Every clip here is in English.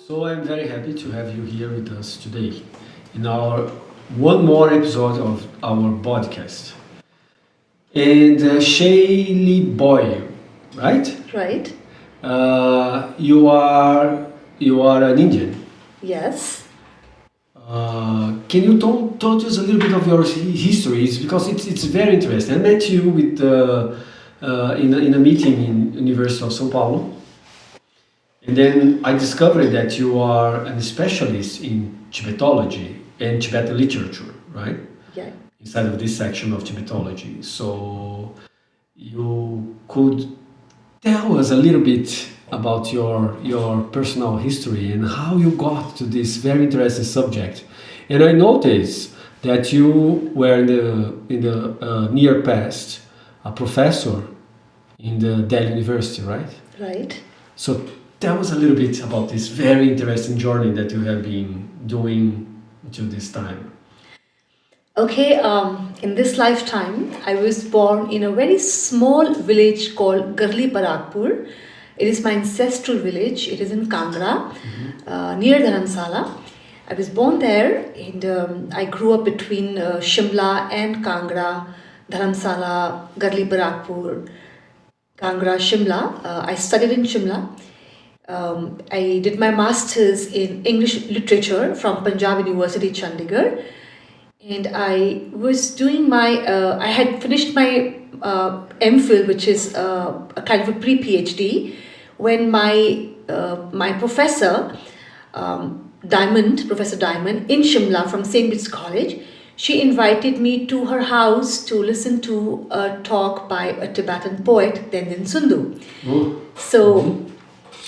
So I'm very happy to have you here with us today in our one more episode of our podcast. And Shelly Bhoil, right? Right. You are an Indian. Yes. Can you tell us a little bit of your histories, because it's very interesting. I met you with in a meeting in University of São Paulo, and then I discovered that you are a specialist in Tibetology and Tibetan literature, right? Yeah. Inside of this section of Tibetology. So you could tell us a little bit about your personal history and how you got to this very interesting subject. And I noticed that you were in the near past a professor in the Delhi University, right? Right. So tell us a little bit about this very interesting journey that you have been doing until this time. Okay, in this lifetime, I was born in a very small village called Garli Paragpur. It is my ancestral village. It is in Kangra, near Dharamsala. I was born there, and I grew up between Shimla and Kangra, Dharamsala, Garli Paragpur, Kangra, Shimla. I studied in Shimla. I did my master's in English literature from Punjab University, Chandigarh. And I was doing I had finished my MPhil, which is a kind of a pre-PhD, when my professor, Professor Diamond, in Shimla from St. Bede's College, she invited me to her house to listen to a talk by a Tibetan poet, Tenzin Sundu. Oh. So,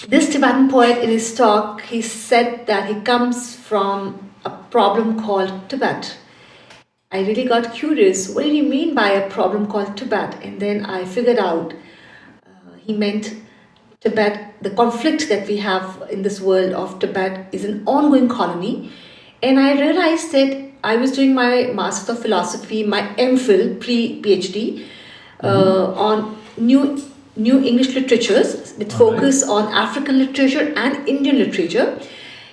this Tibetan poet, in his talk, he said that he comes from a problem called Tibet. I really got curious, what did he mean by a problem called Tibet? And then I figured out he meant Tibet, the conflict that we have in this world of Tibet is an ongoing colony. And I realized that I was doing my Master of Philosophy, my MPhil, pre-PhD, on new English literatures with focus on African literature and Indian literature.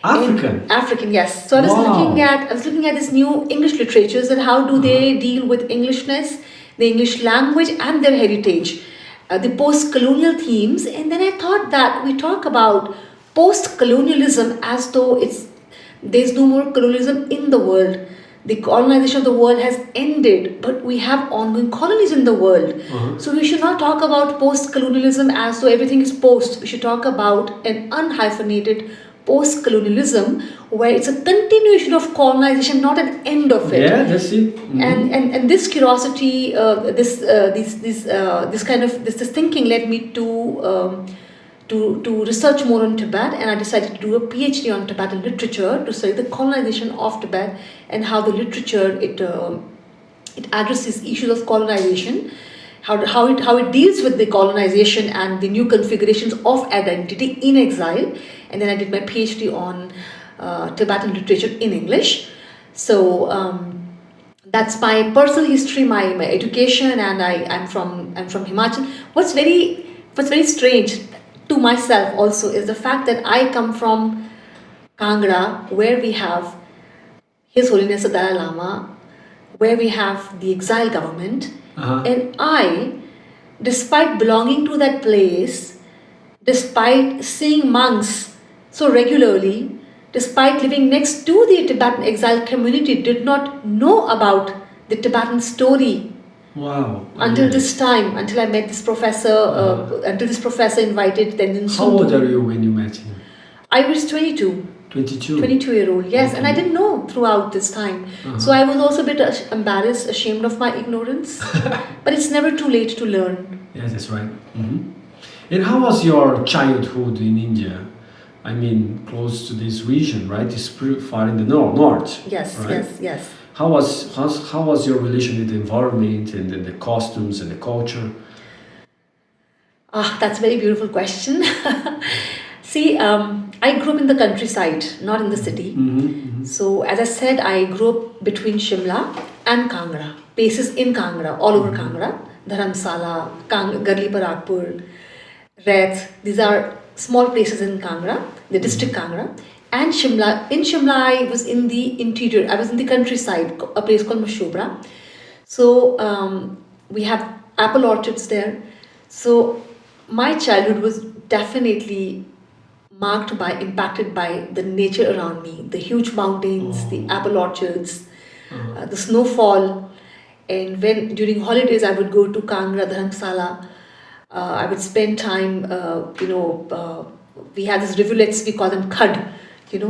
African, yes. So I was looking at this new English literatures and how do they deal with Englishness, the English language and their heritage, the post-colonial themes. And then I thought that we talk about post-colonialism as though there's no more colonialism in the world. The colonization of the world has ended, but we have ongoing colonies in the world. So we should not talk about post-colonialism as though everything is post. We should talk about an unhyphenated post-colonialism where it's a continuation of colonization, not an end of it. Yeah, that's it. And this curiosity, this thinking led me to research more on Tibet, and I decided to do a PhD on Tibetan literature to study the colonization of Tibet and how the literature it addresses issues of colonization, how it deals with the colonization and the new configurations of identity in exile. And then I did my PhD on Tibetan literature in English. So that's my personal history, my education, and I'm from Himachal. What's very strange to myself also is the fact that I come from Kangra, where we have His Holiness the Dalai Lama, where we have the exile government, and I, despite belonging to that place, despite seeing monks so regularly, despite living next to the Tibetan exile community, did not know about the Tibetan story. Wow. Until I met this professor, until this professor invited Tenzin Sundu. How old are you when you met him? I was 22. 22? 22-year-old, yes. Okay. And I didn't know throughout this time. So I was also a bit embarrassed, ashamed of my ignorance. But it's never too late to learn. Yes, that's right. And how was your childhood in India? I mean, close to this region, right? It's pretty far in the north. Yes, right? yes. How was your relation with the environment and the costumes and the culture? That's a very beautiful question. See, I grew up in the countryside, not in the city. So, as I said, I grew up between Shimla and Kangra, places in Kangra, all over Kangra, Dharamsala, Garli Paragpur, Reth. These are small places in Kangra, the district Kangra. and Shimla. In Shimla, I was in the interior. I was in the countryside, a place called Mashobra. So we have apple orchards there. So my childhood was definitely impacted by the nature around me, the huge mountains, the apple orchards, the snowfall. And when during holidays I would go to Kangra, Dharamsala, I would spend time, we had these rivulets, we call them khad,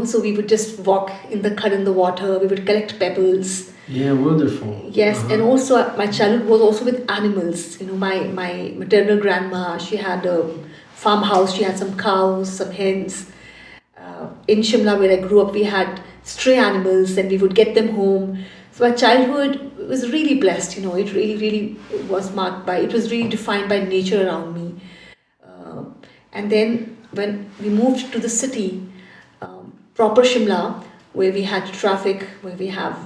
so we would just walk in the khad in the water, we would collect pebbles. Yeah, wonderful. Yes, and also my childhood was also with animals. My maternal grandma, she had a farmhouse, she had some cows, some hens. In Shimla where I grew up, we had stray animals and we would get them home. So my childhood was really blessed, it really was it was really defined by nature around me. And then when we moved to the city, proper Shimla, where we had traffic, where we have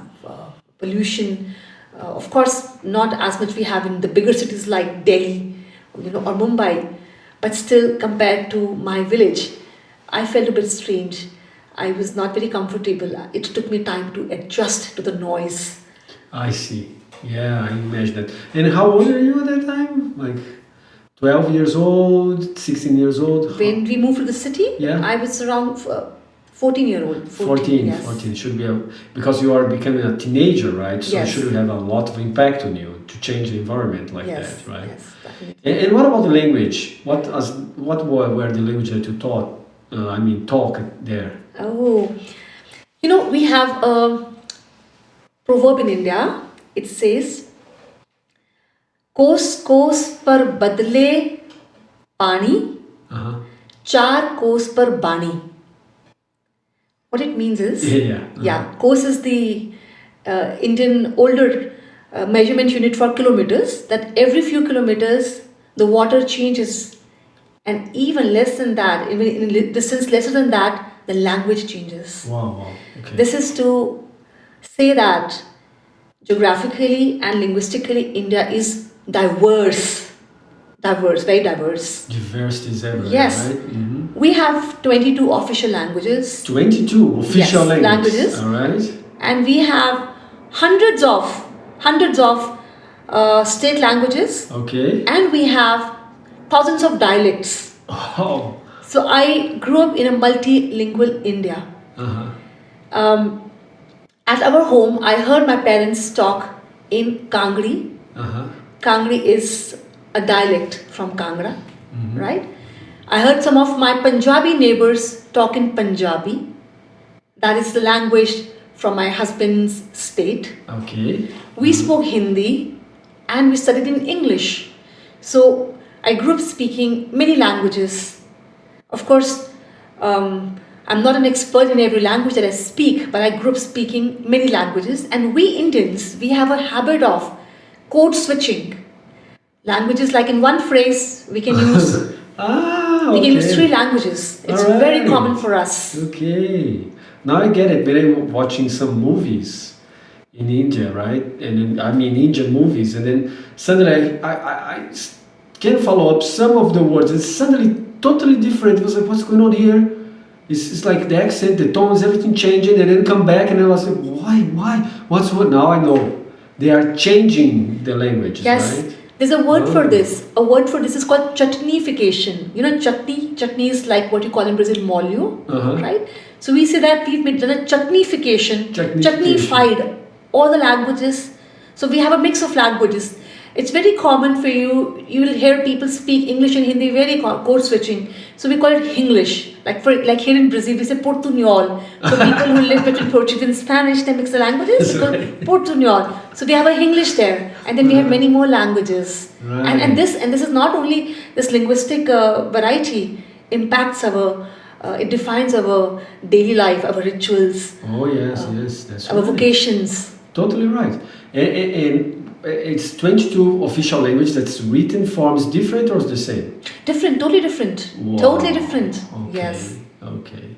pollution, of course not as much we have in the bigger cities like Delhi, or Mumbai, but still compared to my village, I felt a bit strange. I was not very comfortable. It took me time to adjust to the noise. I see. Yeah, I imagine that. And how old are you at that time? Like 12 years old, 16 years old? When we moved to the city, yeah. I was around 14-year-old. 14, yes. 14 should be because you are becoming a teenager, right? So yes. It should have a lot of impact on you to change the environment like yes. that, right? Yes, definitely. And what about the language? What were the language that you talk there? Oh, we have a proverb in India. It says, "Kos kos par badle pani, char kos par bani." What it means is, kos is the Indian older measurement unit for kilometers, that every few kilometers the water changes, and even less than that, even in distance lesser than that, the language changes. Wow. Okay. This is to say that geographically and linguistically India is diverse, very diverse. Diversity is everywhere, yes. Right? Mm-hmm. We have 22 official languages. 22 official languages. All right. And we have hundreds of state languages. Okay. And we have thousands of dialects. Oh. So I grew up in a multilingual India. At our home, I heard my parents talk in Kangri. Kangri is a dialect from Kangra, right? I heard some of my Punjabi neighbors talk in Punjabi. That is the language from my husband's state. Okay. We spoke Hindi and we studied in English. So I grew up speaking many languages. Of course, I'm not an expert in every language that I speak, but I grew up speaking many languages. And we Indians, we have a habit of code switching. Languages, like in one phrase, we can use we can use 3 languages. It's very common for us. Okay. Now I get it. When I'm watching some movies in India, right? And then, Indian movies, and then suddenly I can follow up some of the words. It's suddenly totally different. It was like, what's going on here? It's like the accent, the tones, everything changing, and then come back, and I was like, why? What's what? Now I know. They are changing the language, yes. Right? There's a word for this. A word for this is called chutneyfication. Chutney? Chutney is like what you call in Brazil molho, right? So we say that we've done a chutneyfication, chutneyfied all the languages. So we have a mix of languages. It's very common for you will hear people speak English and Hindi, very code switching. So we call it Hinglish. Like here in Brazil, we say Portunhol. So people who live between Portuguese and Spanish, they mix the languages, we call Portunhol. So we have a Hinglish there, and then we have many more languages. Right. And this is not only this linguistic variety impacts it defines our daily life, our rituals. Oh yes, that's our right. vocations. Totally right. And it's 22 official language. That's written form is different or is the same? Different, totally different. Wow. Totally different. Okay. Yes. Okay.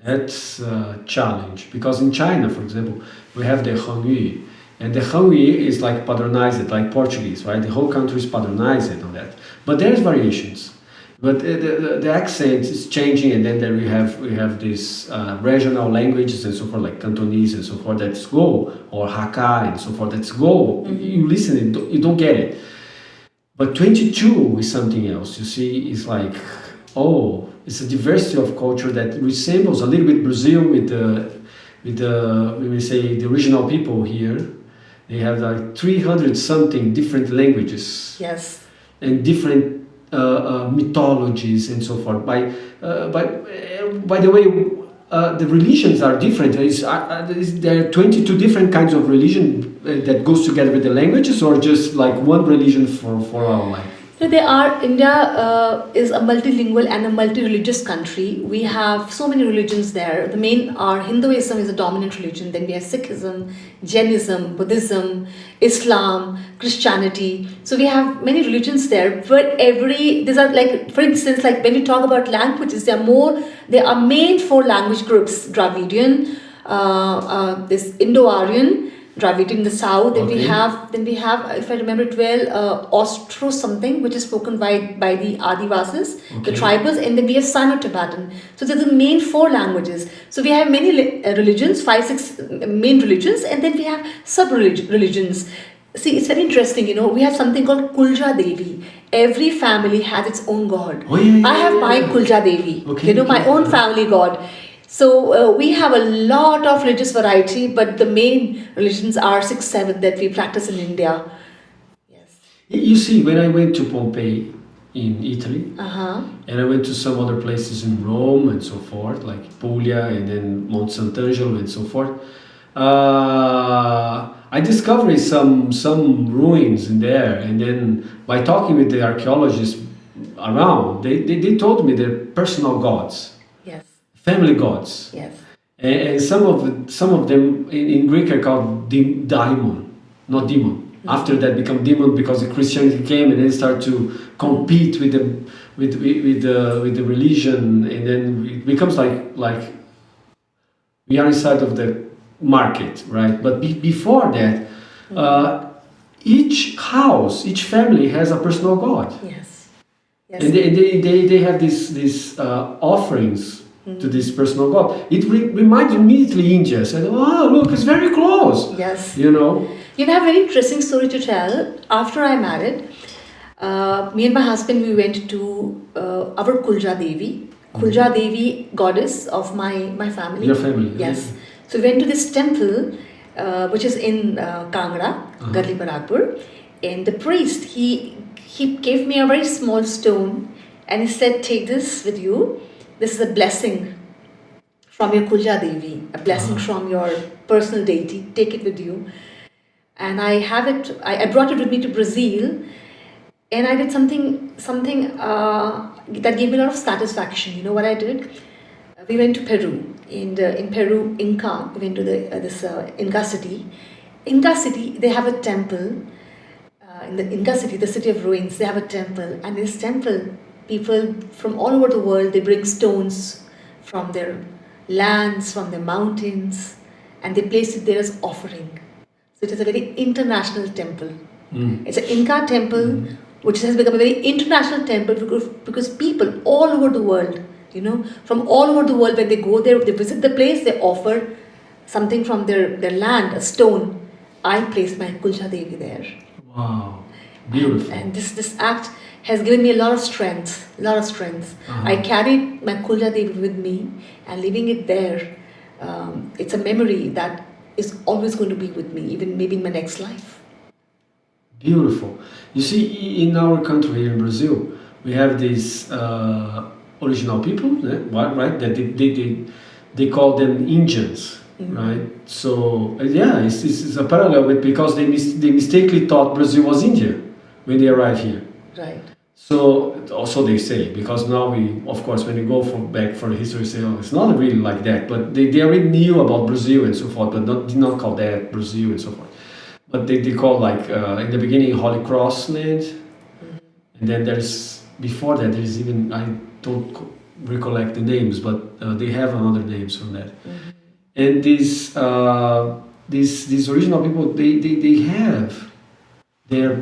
That's a challenge because in China, for example, we have the Hangyu, and the Hangyu is like patronized, like Portuguese, right? The whole country is patronized on that. But there's variations. But the accent is changing, and then there we have these regional languages and so forth, like Cantonese and so forth. That's go, or Hakka and so forth. That's go. You listen, you don't get it. But 22 is something else. You see, it's like, oh, it's a diversity of culture that resembles a little bit Brazil with the when we say the original people here. They have like 300 something different languages. Yes. And different mythologies and so forth. By the way, the religions are different. There are 22 different kinds of religion that goes together with the languages, or just like one religion for all life? So India is a multilingual and a multi-religious country. We have so many religions there. The main are Hinduism is a dominant religion. Then we have Sikhism, Jainism, Buddhism, Islam, Christianity. So we have many religions there. But these are like, for instance, like when you talk about languages, they are main 4 language groups: Dravidian, this Indo-Aryan, Dravidian in the south. Then we have, if I remember it well, Austro something, which is spoken by the Adivasis, the tribals, and then we have Sino-Tibetan. So they're the main 4 languages. So we have many religions, 5-6 main religions, and then we have sub-religions. See, it's very interesting, we have something called Kulja Devi. Every family has its own god. I have my Kulja Devi, my own family god. So we have a lot of religious variety, but the main religions are 6-7 that we practice in India. Yes. You see, when I went to Pompeii in Italy, and I went to some other places in Rome and so forth, like Puglia and then Mount Sant'Angelo and so forth, I discovered some ruins in there, and then by talking with the archaeologists around, they told me they're personal gods. Yes. Family gods. Yes. And some of them in Greek are called daimon, not demon. After that become demon because the Christianity came and then start to compete with the religion, and then it becomes like we are inside of the market, right? But before that, each house, each family has a personal god. Yes. Yes. And they have these offerings to this personal god. It reminds immediately India. I said, oh, look, it's very close. Yes. You know? You have a very interesting story to tell. After I married, me and my husband, we went to our Kulja Devi. Kulja Devi, goddess of my family. Your family. Yes. So we went to this temple, which is in Kangra, Garli Barakpur. And the priest, he gave me a very small stone and he said, take this with you. This is a blessing from your Kulja Devi, a blessing from your personal deity. Take it with you. And I have it. I brought it with me to Brazil, and I did something that gave me a lot of satisfaction. You know what I did? We went to Peru, and in Peru, Inca. We went to this Inca city. Inca city, they have a temple. In the Inca city, the city of ruins, they have a temple, and this temple, people from all over the world, they bring stones from their lands, from their mountains, and they place it there as offering. So it is a very international temple. It's an Inca temple, which has become a very international temple because people all over the world, from all over the world, when they go there, they visit the place, they offer something from their land, a stone. I placed my Kulja Devi there. Wow, beautiful. And this act has given me a lot of strength. I carried my Kulja Devi with me, and leaving it there, it's a memory that is always going to be with me, even maybe in my next life. Beautiful. You see, in our country here in Brazil, we have these original people, right? That they call them Indians, right? So it's a parallel with, because they mistakenly thought Brazil was India when they arrived here. Right. So also they say, because now of course, when you go back for the history, say, oh, it's not really like that. But they already knew about Brazil and so forth, but did not call that Brazil and so forth. But they call, like, in the beginning, Holy Cross land. And then before that, there's even, I don't recollect the names, but they have another names from that. And these original people, they have their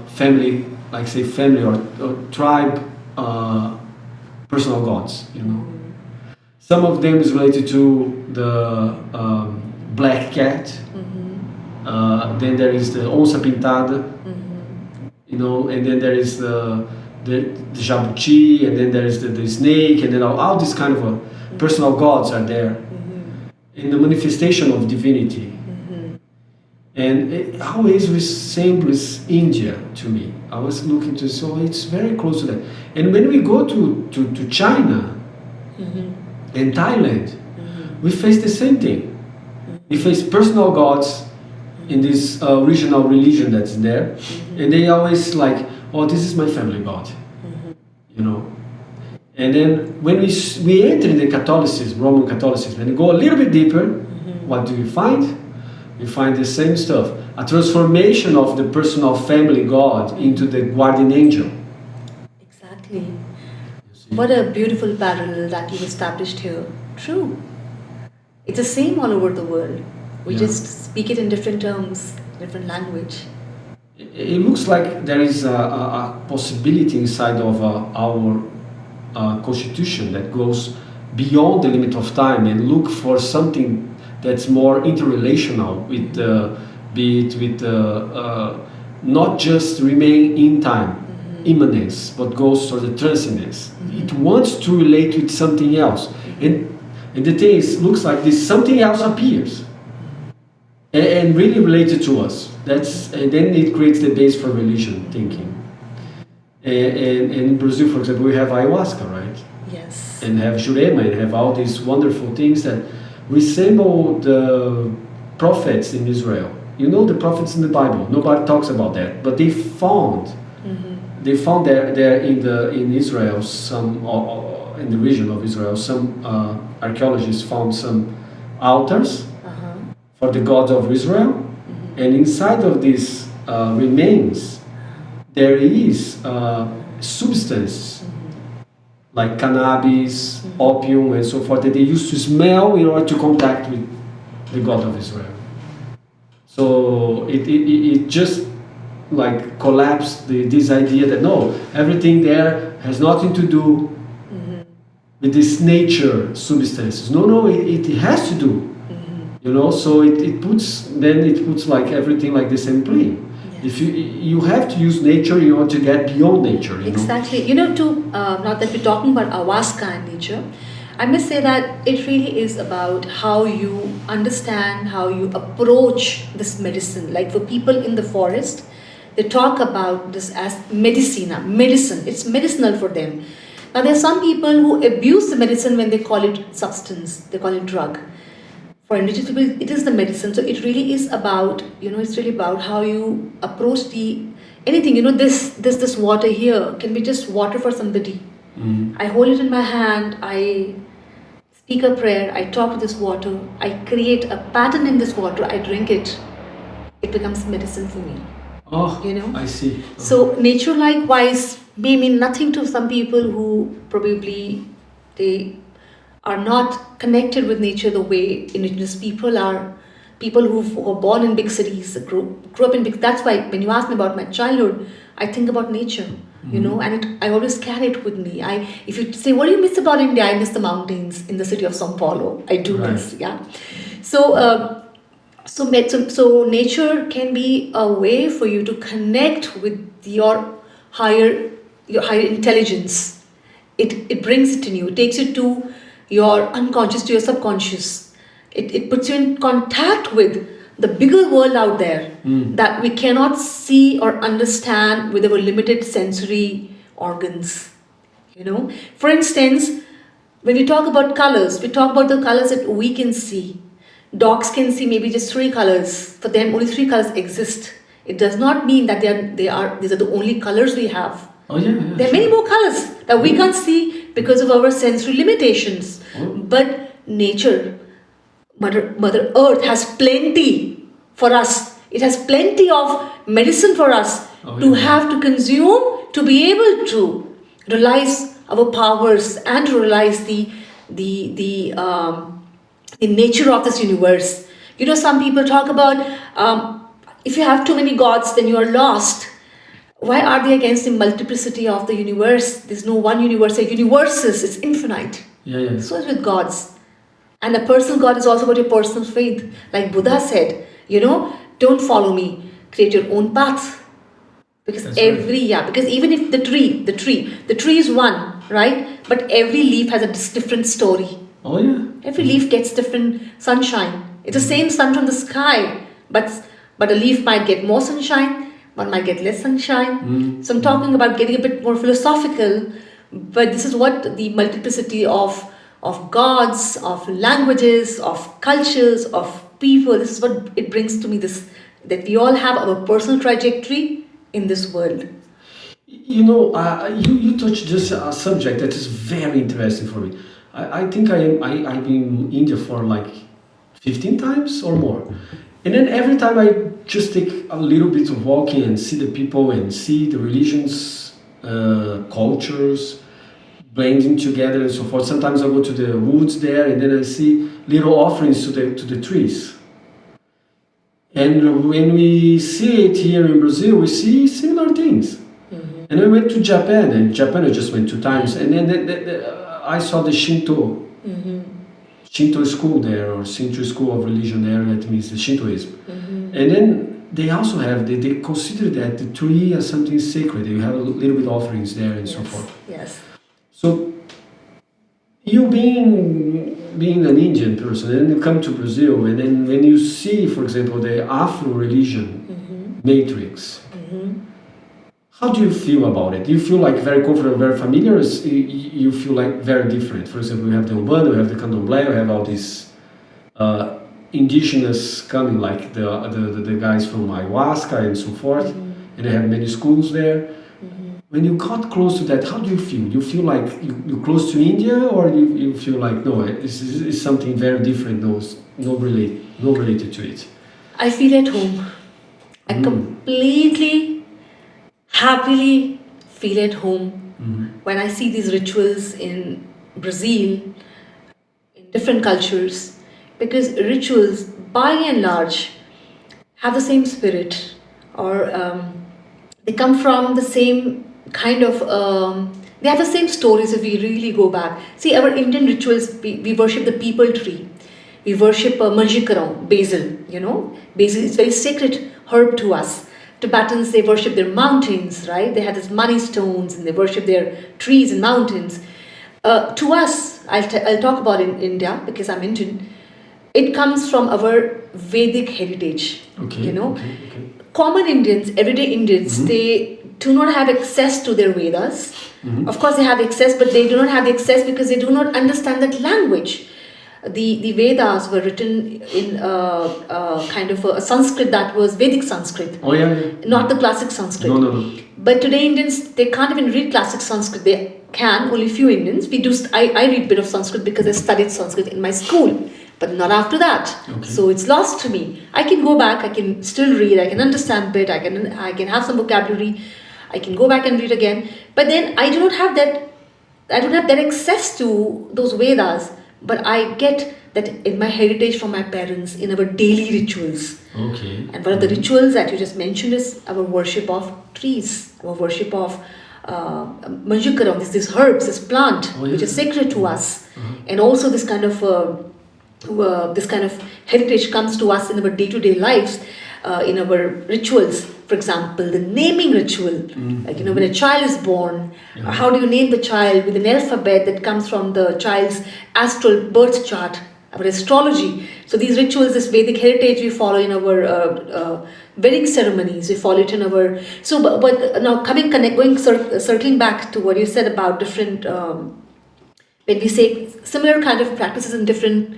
family, like say family or tribe personal gods, you know. Some of them is related to the black cat. Then there is the onça pintada, you know, and then there is the jabuti, and then there is the snake, and then all these kind of personal gods are there in the manifestation of divinity. And it always resembles India to me. I was looking to, so it's very close to that. And when we go to China and Thailand, we face the same thing. We face personal gods in this regional religion that's there, and they always like, oh, this is my family god, you know. And then when we enter in the Catholicism, Roman Catholicism, and go a little bit deeper, what do you find? You find the same stuff, a transformation of the personal family god into the guardian angel. Exactly. What a beautiful parallel that you've established here. True. It's the same all over the world. We just speak it in different terms, different language. It looks like there is a possibility inside of our constitution that goes beyond the limit of time and look for something that's more interrelational with not just remain in time, immanence, but goes for the transcendence. It wants to relate with something else, and the thing is, looks like this something else appears and really related to us. And then it creates the base for religion thinking. And in Brazil, for example, we have ayahuasca, right? Yes. And have jurema, and have all these wonderful things that resemble the prophets in Israel. You know, the prophets in the Bible. Nobody talks about that, but they found there in Israel some, in the region of Israel, some archaeologists found some altars for the gods of Israel, and inside of these remains there is substance like cannabis, opium, and so forth that they used to smell in order to contact with the God of Israel. So it just like collapsed this idea that no, everything there has nothing to do with this nature substances. No, it has to do. You know, so it puts like everything like the same plane. If you have to use nature in order to get beyond nature. You exactly. Know? You know, not that we're talking about ayahuasca and nature, I must say that it really is about how you understand, how you approach this medicine. Like for people in the forest, they talk about this as medicine. It's medicinal for them. Now there are some people who abuse the medicine when they call it substance, they call it drug. For indigenous people, it is the medicine. So it really is about, it's really about how you approach anything. This water here can be just water for somebody. I hold it in my hand, I speak a prayer, I talk to this water, I create a pattern in this water, I drink it. It becomes medicine for me. Oh, I see. So nature likewise may mean nothing to some people who probably they are not connected with nature the way indigenous people are. People who are born in big cities, grew up in big. That's why when you ask me about my childhood, I think about nature, and I always carry it with me. If you say, what do you miss about India? I miss the mountains in the city of Sao Paulo. I do miss, yeah. So nature can be a way for you to connect with your higher intelligence. It brings it in you. It takes you to your unconscious, to your subconscious. It puts you in contact with the bigger world out there that we cannot see or understand with our limited sensory organs. For instance, when we talk about colors, we talk about the colors that we can see. Dogs can see maybe just 3 colors. For them, only 3 colors exist. It does not mean that these are the only colors we have. Oh yeah. There are many more colors that we can't see because of our sensory limitations. But nature, Mother Earth has plenty for us. It has plenty of medicine for us to have to consume, to be able to realize our powers and to realize the nature of this universe. Some people talk about if you have too many gods, then you are lost. Why are they against the multiplicity of the universe? There's no one universe, universes, it's infinite. Yeah. So it's with gods. And a personal God is also about your personal faith. Like Buddha said, don't follow me, create your own path. Because because even if the tree is one, right? But every leaf has a different story. Oh yeah. Every leaf gets different sunshine. It's the same sun from the sky, but a leaf might get more sunshine, one might get less sunshine. So I'm talking about getting a bit more philosophical, but this is what the multiplicity of gods, of languages, of cultures, of people, this is what it brings to me, this that we all have our personal trajectory in this world. You touched just a subject that is very interesting for me. I think I've been in India for like 15 times or more. And then every time I just take a little bit of walking and see the people and see the religions, cultures, blending together and so forth. Sometimes I go to the woods there and then I see little offerings to the trees. And when we see it here in Brazil, we see similar things. Mm-hmm. And I went to Japan, and Japan I just went 2 times, and then I saw the Shinto school there, or Shinto school of religion there, that means the Shintoism. Mm-hmm. And then they also have, they consider that the tree as something sacred. You have a little bit offerings there and so forth. Yes. So, you being an Indian person, and you come to Brazil, and then when you see, for example, the Afro religion matrix, how do you feel about it? Do you feel like very comfortable, very familiar, or you feel like very different? For example, we have the Umbanda, we have the Candomblé, we have all these indigenous coming, like the guys from ayahuasca and so forth, and they have many schools there. When you got close to that, how do you feel? You feel like you're close to India, or you feel like, no, it's something very different, no related to it? I feel at home. I completely, happily feel at home when I see these rituals in Brazil, in different cultures, because rituals, by and large, have the same spirit, or they come from the same kind of, they have the same stories if we really go back. See, our Indian rituals, we worship the people tree. We worship manjikaram, basil, Basil is very sacred herb to us. Tibetans, they worship their mountains, right? They have these money stones and they worship their trees and mountains. To us, I'll talk about in India because I'm Indian, it comes from our Vedic heritage, Okay. Common Indians, everyday Indians, they do not have access to their Vedas. Of course, they have access, but they do not have the access because they do not understand that language. The Vedas were written in kind of a Sanskrit that was Vedic Sanskrit. Oh yeah. Not the classic Sanskrit. No. But today Indians, they can't even read classic Sanskrit. They can, only few Indians. I read a bit of Sanskrit because I studied Sanskrit in my school. But not after that. Okay. So it's lost to me. I can go back, I can still read, I can understand a bit, I can have some vocabulary, I can go back and read again. But then I don't have that access to those Vedas, but I get that in my heritage from my parents, in our daily rituals. Okay. And one of the rituals that you just mentioned is our worship of trees, our worship of manjikaram, this herbs, this plant, which is sacred to us. And also this kind of heritage comes to us in our day-to-day lives, in our rituals. For example, the naming ritual, like when a child is born, how do you name the child with an alphabet that comes from the child's astral birth chart, our astrology. So these rituals, this Vedic heritage, we follow in our wedding ceremonies. We follow it in our. So, but now circling back to what you said about different. When we say similar kind of practices in different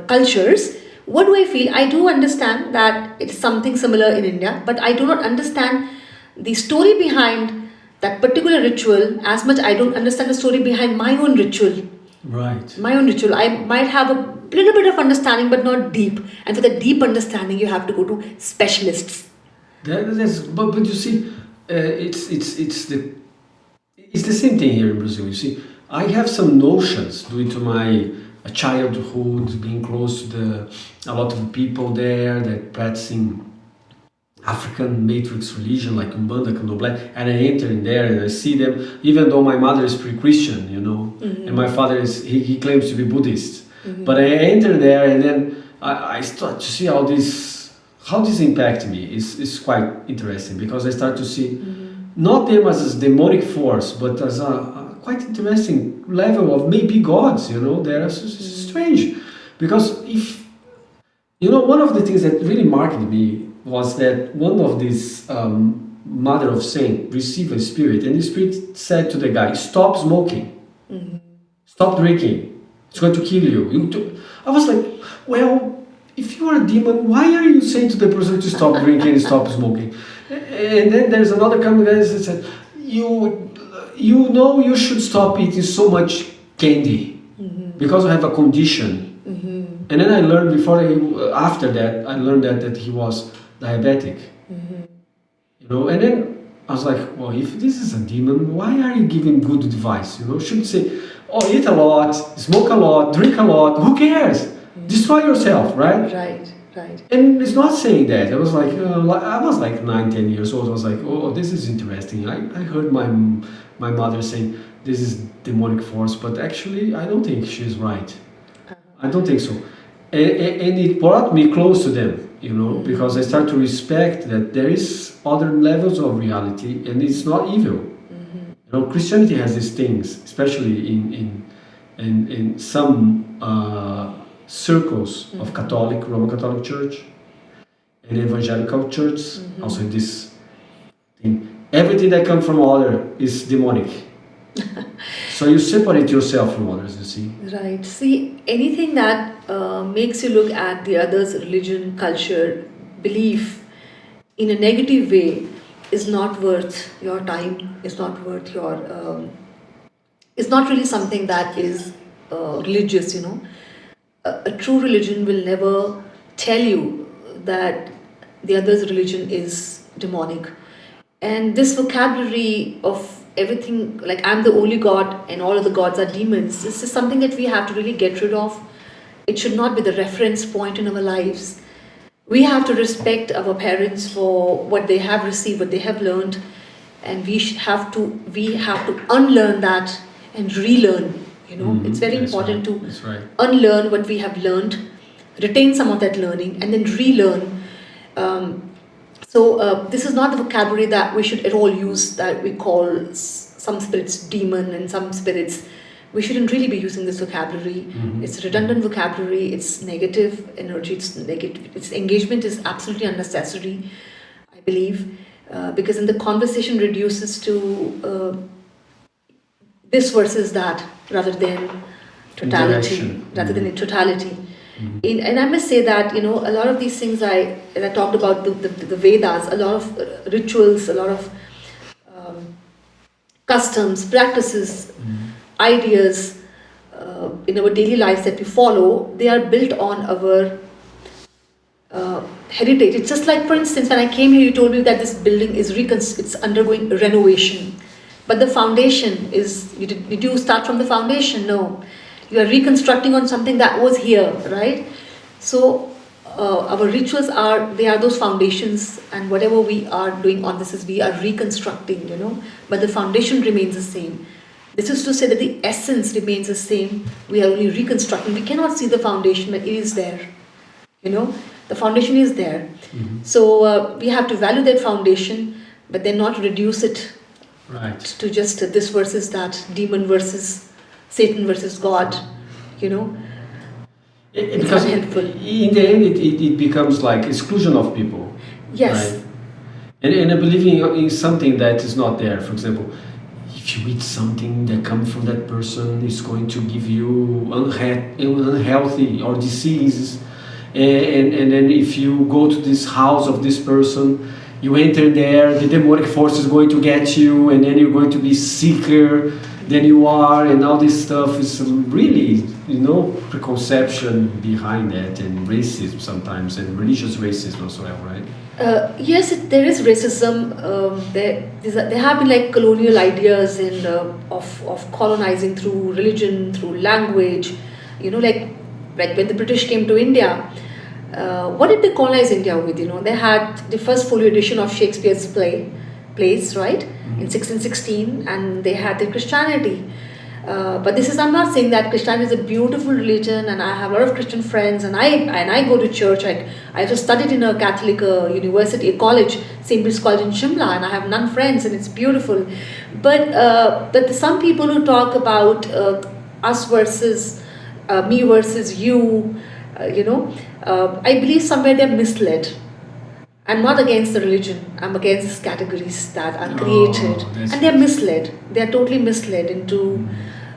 cultures, what do I feel? I do understand that it's something similar in India, but I do not understand the story behind that particular ritual as much. I don't understand the story behind my own ritual. Right. My own ritual. I might have a little bit of understanding, but not deep. And for the deep understanding, you have to go to specialists. But you see, it's the same thing here in Brazil. You see, I have some notions due to my childhood, being close to a lot of people there that practicing African matrix religion like Umbanda, Candomblé, and I enter in there and I see them, even though my mother is pre-Christian, you know, and my father is, he claims to be Buddhist. But I enter there and then I start to see how this impact me is quite interesting, because I start to see not them as a demonic force, but as a quite interesting level of maybe gods, you know. They're strange, because if, you know, one of the things that really marked me was that one of these mother of saint received a spirit, and the spirit said to the guy, stop smoking, stop drinking, it's going to kill you. I was like, well, if you are a demon, why are you saying to the person to stop drinking and stop smoking? And then there's another comment that said, you know, you should stop eating so much candy because I have a condition. And then I learned after that, I learned that he was diabetic. You know, and then I was like, well, if this is a demon, why are you giving good advice? You know, shouldn't say, oh, eat a lot, smoke a lot, drink a lot, who cares? Destroy yourself, right? Right. And it's not saying that. I was like 9-10 years old. I was like, oh, this is interesting. I heard my mother saying this is demonic force, but actually I don't think she's right. I don't think so. And it brought me close to them, you know, because I start to respect that there is other levels of reality and it's not evil. You know, Christianity has these things, especially in some circles of Roman Catholic Church and evangelical church, also in this thing. Everything that comes from other is demonic. So you separate yourself from others, you see. Right. See, anything that makes you look at the other's religion, culture, belief in a negative way is not worth your time, is not worth your... it's not really something that is religious, you know. A true religion will never tell you that the other's religion is demonic. And this vocabulary of everything, like I'm the only god and all of the gods are demons, this is something that we have to really get rid of. It should not be the reference point in our lives. We have to respect our parents for what they have received, what they have learned, and we have to unlearn that and relearn. You know, it's very important to unlearn what we have learned, retain some of that learning, and then relearn. So this is not the vocabulary that we should at all use, that we call some spirits demon and some spirits. We shouldn't really be using this vocabulary. It's redundant vocabulary. It's negative energy. It's negative. Its engagement is absolutely unnecessary, I believe, because then the conversation reduces to this versus that, rather than totality. And I must say that, you know, a lot of these things I talked about the Vedas, a lot of rituals, a lot of customs, practices, ideas in our daily lives that we follow, they are built on our heritage. It's just like, for instance, when I came here, you told me that this building is it's undergoing renovation. But the foundation is, did you start from the foundation? No. You are reconstructing on something that was here, right? So our rituals they are those foundations, and whatever we are doing on this is we are reconstructing, you know, but the foundation remains the same. This is to say that the essence remains the same. We are only reconstructing. We cannot see the foundation, but it is there, you know, the foundation is there. So we have to value that foundation, but then not reduce it to just this versus that, demon versus Satan versus God, you know. Because in the end it becomes like exclusion of people. Yes. Right? And believing in something that is not there. For example, if you eat something that comes from that person, it's going to give you unhealthy or diseases. And then if you go to this house of this person, you enter there, the demonic force is going to get you, and then you're going to be sicker than you are, and all this stuff is really, you know, preconception behind that, and racism sometimes, and religious racism as well, right? Yes, there is racism. There have been like colonial ideas and of colonizing through religion, through language. You know, like when the British came to India, what did they colonize India with? They had the first full edition of Shakespeare's plays, right, in 1616, and they had the Christianity. But I'm not saying that Christianity is a beautiful religion, and I have a lot of Christian friends, and I go to church. I just studied in a Catholic university, a college, St. Mary's College in Shimla, and I have nun friends, and it's beautiful. But some people who talk about us versus me versus you, I believe somewhere they're misled. I'm not against the religion. I'm against these categories that are created, and they're misled. They're totally misled into.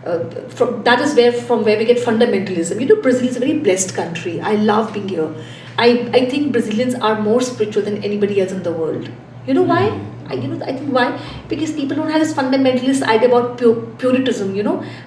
From where we get fundamentalism. Brazil is a very blessed country. I love being here. I think Brazilians are more spiritual than anybody else in the world. You know why? I think why? Because people don't have this fundamentalist idea about puritanism.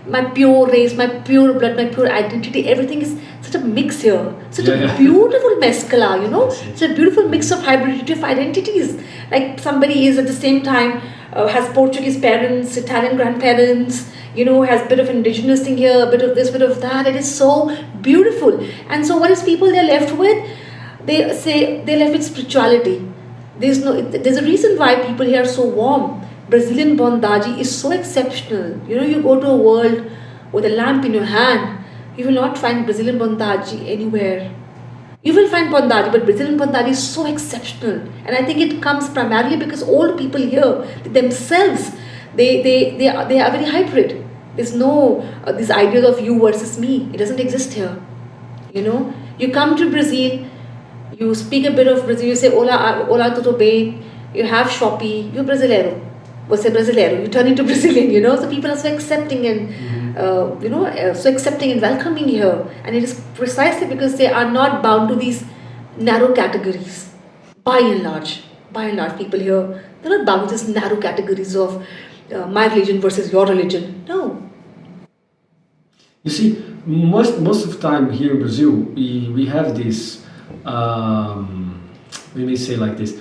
My pure race, my pure blood, my pure identity. Everything is such a mix here. Such a beautiful mescla. Such a beautiful mix of hybridity of identities. Like somebody is at the same time has Portuguese parents, Italian grandparents. Has a bit of indigenous thing here, a bit of this, bit of that. It is so beautiful. And so what is people they're left with? They say they're left with spirituality. There's a reason why people here are so warm. Brazilian bondage is so exceptional. You go to a world with a lamp in your hand, you will not find Brazilian bondage anywhere. You will find bondage, but Brazilian bondage is so exceptional. And I think it comes primarily because old people here themselves, they are very hybrid. There's no these ideas of you versus me. It doesn't exist here. You come to Brazil, you speak a bit of Brazil, you say Olá, tudo bem, you have Shopee, you're Brasileiro. Você brasileiro, you turn into Brazilian, So people are so accepting and, so accepting and welcoming here. And it is precisely because they are not bound to these narrow categories. By and large, people here, they're not bound to these narrow categories of my religion versus your religion. No. You see, most of the time here in Brazil, we have this, we may say like this,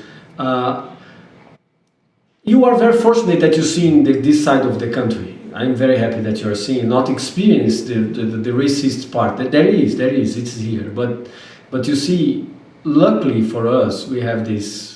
you are very fortunate that you're seeing this side of the country. I'm very happy that you are seeing, not experience the racist part. There is, it's here. But you see, luckily for us, we have this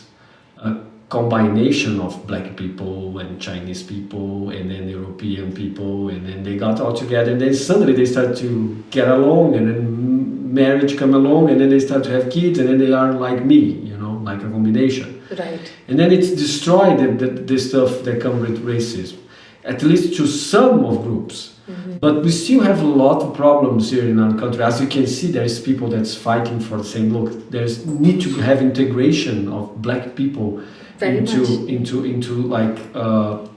combination of black people and Chinese people and then European people, and then they got all together, and then suddenly they start to get along, and then marriage come along, and then they start to have kids, and then they are like me, like a combination. Right. And then it's destroyed the stuff that come with racism, at least to some of groups. Mm-hmm. But we still have a lot of problems here in our country. As you can see, there's people that's fighting for the same look. There's need to have integration of black people into like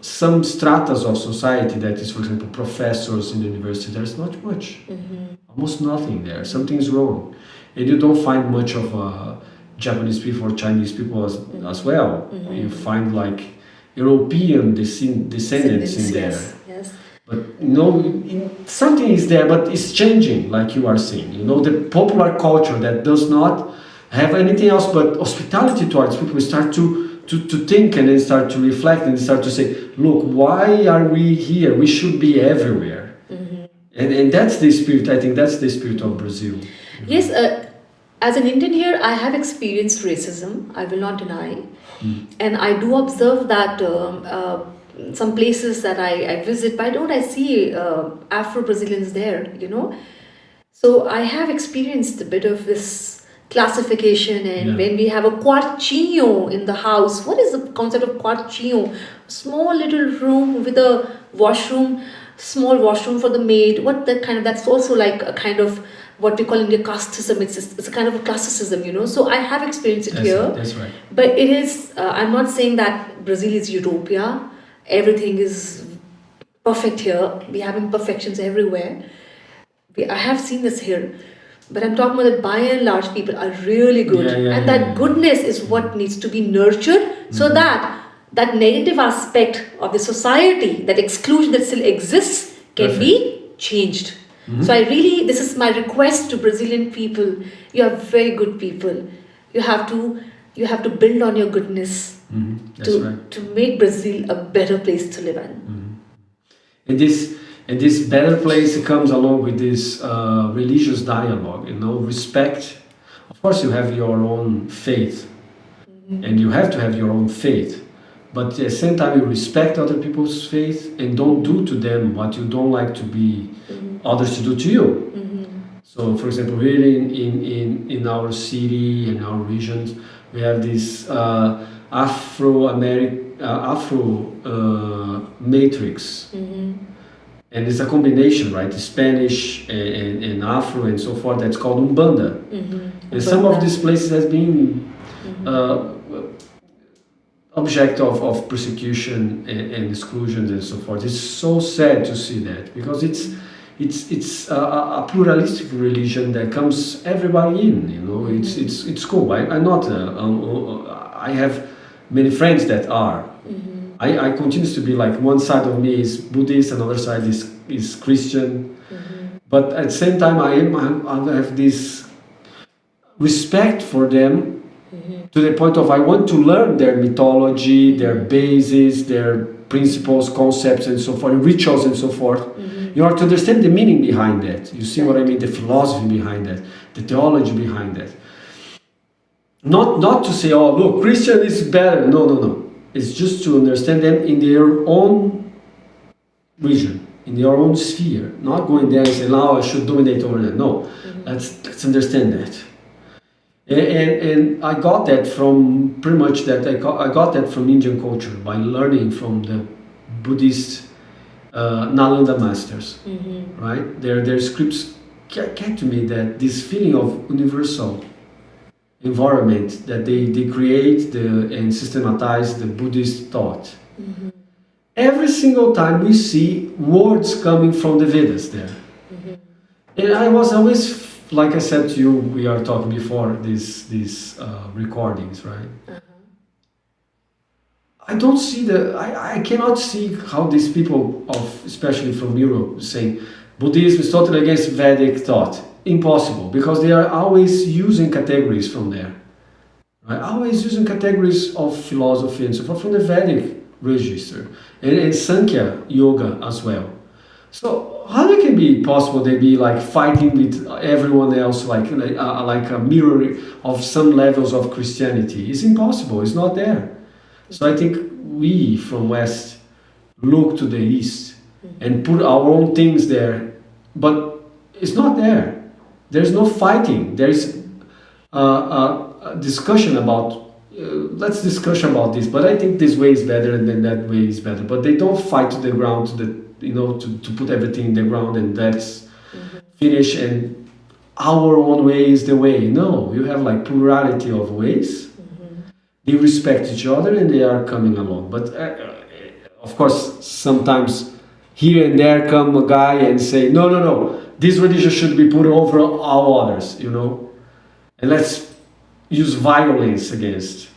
some stratas of society that is, for example, professors in the university. There's not much, almost nothing there. Something's wrong, and you don't find much of Japanese people or Chinese people as well. You find like European descendants in there. Yes. But something is there, but it's changing, like you are saying. The popular culture that does not have anything else but hospitality towards people start to think, and then start to reflect, and start to say, look, why are we here? We should be everywhere. And that's the spirit. I think that's the spirit of Brazil. Yes, as an Indian here, I have experienced racism, I will not deny. And I do observe that some places that I visit, why don't I see Afro-Brazilians there, So I have experienced a bit of this classification, and when we have a quartinho in the house, what is the concept of quartinho? Small little room with a washroom, small washroom for the maid. That's also like a kind of what we call in India casteism. It's a kind of a classicism, So I have experienced it here. That's right. But it is, I'm not saying that Brazil is utopia. Everything is perfect here. We have imperfections everywhere. I have seen this here. But I'm talking about that by and large people are really good. That goodness is what needs to be nurtured, so that negative aspect of the society, that exclusion that still exists, can be changed. So this is my request to Brazilian people. You are very good people. You have to build on your goodness to make Brazil a better place to live in. And this better place comes along with this religious dialogue, respect of of course, you have your own faith, and you have to have your own faith. But at the same time, you respect other people's faith and don't do to them what you don't like to be others to do to you. So, for example, here in our city, in our regions, we have this Afro matrix. And it's a combination, right? Spanish and Afro and so forth. That's called Umbanda. And some of these places has been object of persecution and exclusion and so forth. It's so sad to see that, because it's a pluralistic religion that comes everybody in. You know, it's cool. I'm not. I have many friends that are. I continue to be like, one side of me is Buddhist, another side is Christian. But at the same time, I have this respect for them to the point of I want to learn their mythology, their bases, their principles, concepts, and so forth, rituals and so forth. You have to understand the meaning behind that. You see what I mean? The philosophy behind that, the theology behind that. Not to say, oh, look, Christian is better. No. It's just to understand them in their own region, in their own sphere. Not going there and saying, now I should dominate over that. No, let's understand that. And I got that from pretty much that. I got that from Indian culture by learning from the Buddhist Nalanda masters, right? Their scripts get to me that this feeling of universal environment that they create and systematize the Buddhist thought. Every single time we see words coming from the Vedas there. And I was always, like I said to you, we are talking before these recordings, right? I don't see I cannot see how these people especially from Europe, saying Buddhism is totally against Vedic thought. Impossible, because they are always using categories from there, right? Always using categories of philosophy and so forth from the Vedic register, and Sankhya yoga as well. So how it can be possible they be like fighting with everyone else, like a mirror of some levels of Christianity? It's impossible. It's not there. So I think we from West look to the East and put our own things there, but it's not there. There's no fighting. There's a discussion about, let's discuss about this, but I think this way is better and then that way is better. But they don't fight to the ground, to put everything in the ground and that's finish and our own way is the way. No, you have like plurality of ways. They respect each other and they are coming along. But of course, sometimes here and there come a guy and say, no. This religion should be put over all others, and let's use violence against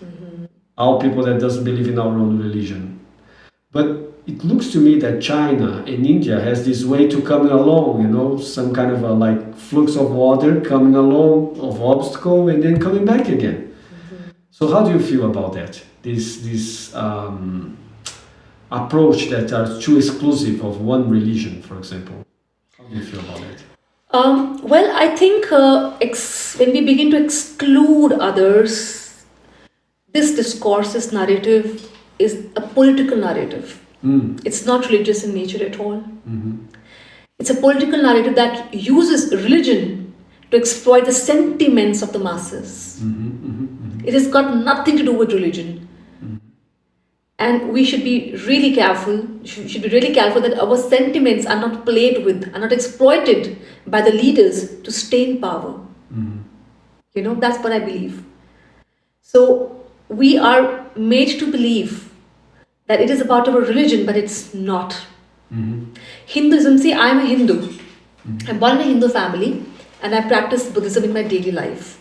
all people that doesn't believe in our own religion. But it looks to me that China and India has this way to coming along, some kind of a like flux of water coming along of obstacle and then coming back again. So how do you feel about that? This approach that are too exclusive of one religion, for example. How do you feel about it? Well, I think when we begin to exclude others, this discourse, this narrative is a political narrative. It's not religious in nature at all. It's a political narrative that uses religion to exploit the sentiments of the masses. It has got nothing to do with religion. And we should be really careful, that our sentiments are not played with, are not exploited by the leaders to stay in power. That's what I believe. So we are made to believe that it is about our religion, but it's not. Hinduism, see, I'm a Hindu. I'm born in a Hindu family and I practice Buddhism in my daily life.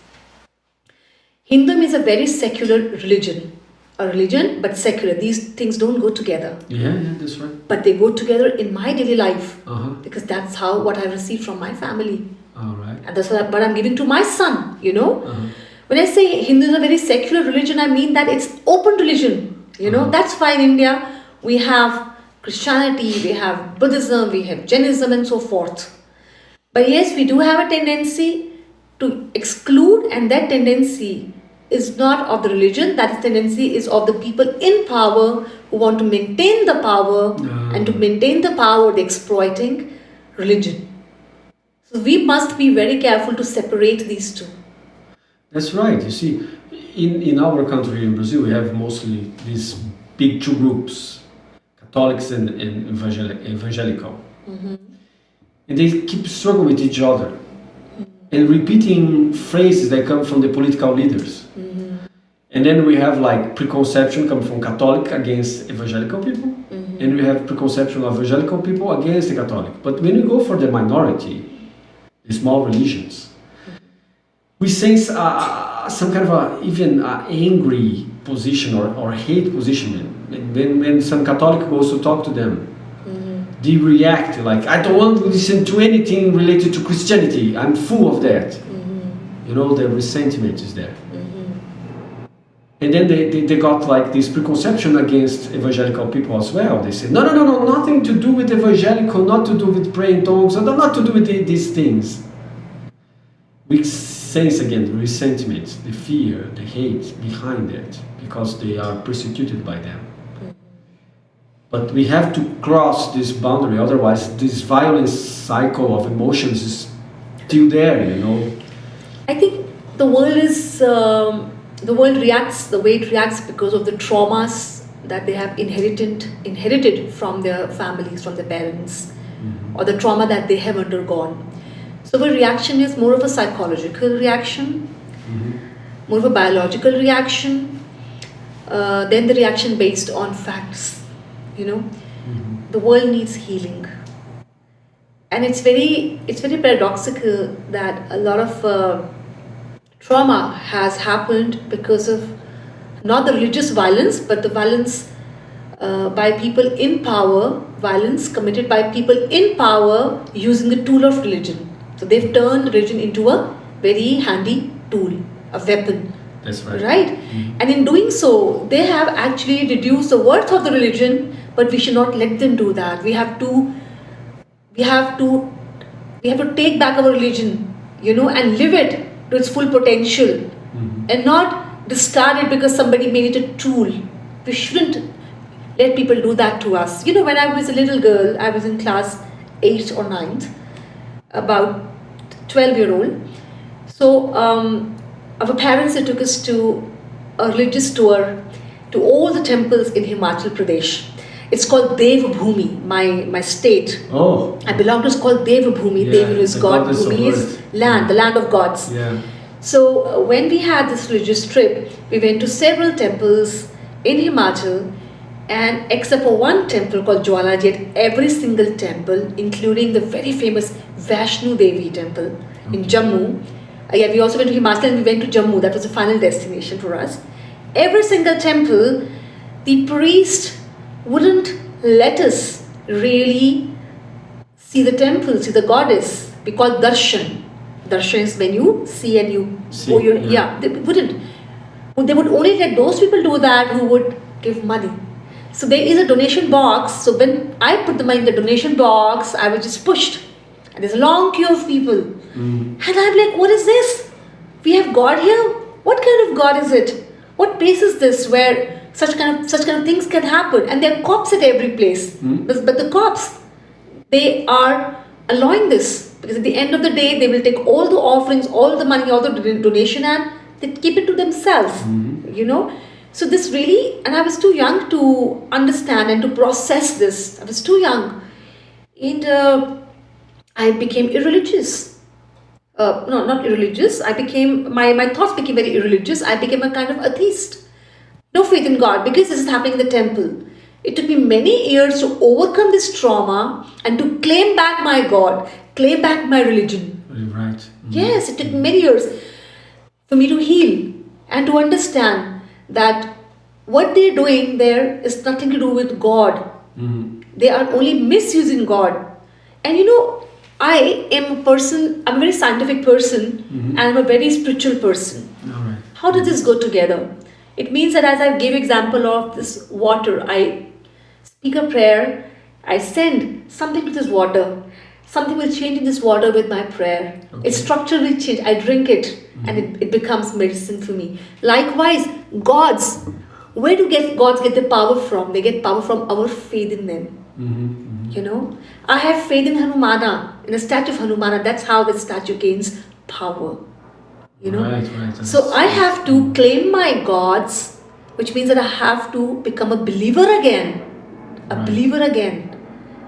Hinduism is a very secular religion. A religion, but secular. These things don't go together. Yeah, that's right. But they go together in my daily life because that's what I received from my family. All right. And that's what I'm giving to my son, When I say Hindu is a very secular religion, I mean that it's open religion, That's why in India we have Christianity, we have Buddhism, we have Jainism and so forth. But yes, we do have a tendency to exclude, and that tendency is not of the religion, that tendency is of the people in power who want to maintain the power, and to maintain the power they're exploiting religion. So we must be very careful to separate these two. That's right. You see, in our country, in Brazil, we have mostly these big two groups, Catholics and evangelical. Mm-hmm. And they keep struggling with each other and repeating phrases that come from the political leaders. Mm-hmm. And then we have like preconception coming from Catholic against evangelical people, and we have preconception of evangelical people against the Catholic. But when we go for the minority, the small religions, we sense some kind of even angry position or hate position. When some Catholic goes to talk to them, they react like, I don't want to listen to anything related to Christianity. I'm full of that. You know, the resentment is there. And then they got like this preconception against evangelical people as well. They say, no, nothing to do with evangelical, not to do with praying tongues, not to do with these things. We sense again the resentment, the fear, the hate behind that, because they are persecuted by them. But we have to cross this boundary, otherwise this violent cycle of emotions is still there, you know. I think the world is, the world reacts the way it reacts because of the traumas that they have inherited from their families, from their parents, or the trauma that they have undergone. So the reaction is more of a psychological reaction, more of a biological reaction, than the reaction based on facts. You know, the world needs healing, and it's very paradoxical that a lot of trauma has happened because of not the religious violence, but the violence by people in power, violence committed by people in power using the tool of religion. So they've turned religion into a very handy tool, a weapon. That's right. Right? And in doing so, they have actually reduced the worth of the religion, but we should not let them do that. We have to take back our religion, you know, and live it to its full potential, and not discard it because somebody made it a tool. We shouldn't let people do that to us. You know, when I was a little girl, I was in class 8th or 9th, about 12-year-old. So our parents, they took us to a religious tour to all the temples in Himachal Pradesh. It's called Devbhumi, my state. Oh. I belong to, it's called Devbhumi. Yeah, Dev is God, Bhumi is land, the land of gods. Yeah. So when we had this religious trip, we went to several temples in Himachal, and except for one temple called Jwalaji, at every single temple, including the very famous Vaishnu Devi temple in Jammu. We also went to Himachal and we went to Jammu. That was the final destination for us. Every single temple, the priest wouldn't let us really see the temple, see the goddess. We call darshan. Darshan is when you see and you see, they wouldn't. They would only let those people do that who would give money. So there is a donation box. So when I put the money in the donation box, I was just pushed. And there's a long queue of people. And I'm like, what is this? We have God here? What kind of God is it? What place is this where such kind of things can happen? And there are cops at every place. But the cops, they are allowing this. Because at the end of the day, they will take all the offerings, all the money, all the donation, and they keep it to themselves. You know? So this really, and I was too young to understand and to process this. I was too young. And I became irreligious. No, not irreligious. I became, my thoughts became very irreligious. I became a kind of atheist. No faith in God, because this is happening in the temple. It took me many years to overcome this trauma and to claim back my God, claim back my religion. Right. Yes, it took many years for me to heal and to understand that what they're doing there is nothing to do with God. They are only misusing God. And you know, I am a person, I'm a very scientific person, and I'm a very spiritual person. All right. How does this go together? It means that as I gave example of this water, I speak a prayer, I send something to this water. something will change in this water with my prayer. Okay. It's structurally changed. I drink it and it becomes medicine for me. Likewise, gods. Where do gods get the power from? They get power from our faith in them. You know, I have faith in Hanumana, in the statue of Hanumana. That's how the statue gains power. You know, right. So I have to claim my gods, which means that I have to become a believer again. Believer again.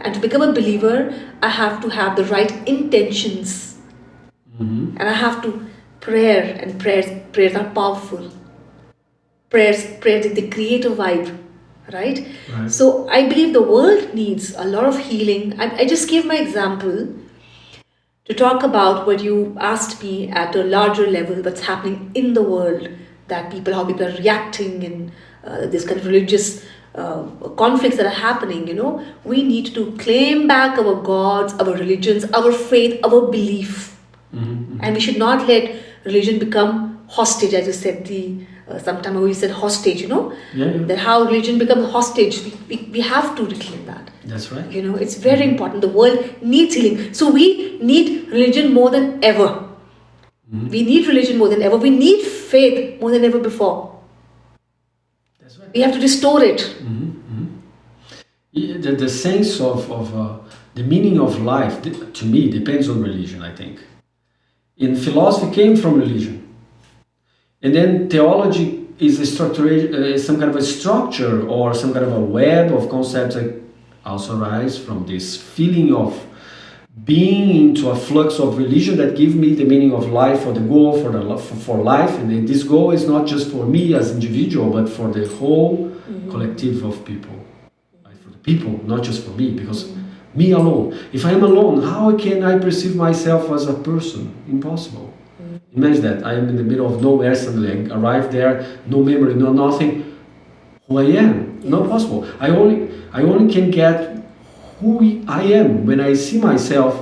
And to become a believer, I have to have the right intentions. And I have to prayer, and prayers are powerful. Prayers they create a vibe, right? So I believe the world needs a lot of healing. I just gave my example to talk about what you asked me at a larger level, what's happening in the world, that how people are reacting, and this kind of religious conflicts that are happening. You know, we need to claim back our gods, our religions, our faith, our belief, and we should not let religion become hostage. As you said, sometime ago you said hostage. You know, that how religion becomes hostage. We have to reclaim that. That's right. You know, it's very important. The world needs healing. So we need religion more than ever. We need religion more than ever. We need faith more than ever before. That's right. We have to restore it. The sense of the meaning of life, to me, depends on religion, I think. In philosophy came from religion. And then theology is some kind of a structure or some kind of a web of concepts that also arise from this feeling of being into a flux of religion that give me the meaning of life or the goal for life. And this goal is not just for me as individual, but for the whole collective of people. Right? For the people, not just for me, because me alone. If I am alone, how can I perceive myself as a person? Impossible. Imagine that. I am in the middle of nowhere, suddenly I arrive there, no memory, no nothing. Who I am? Not possible. I only can get who I am when I see myself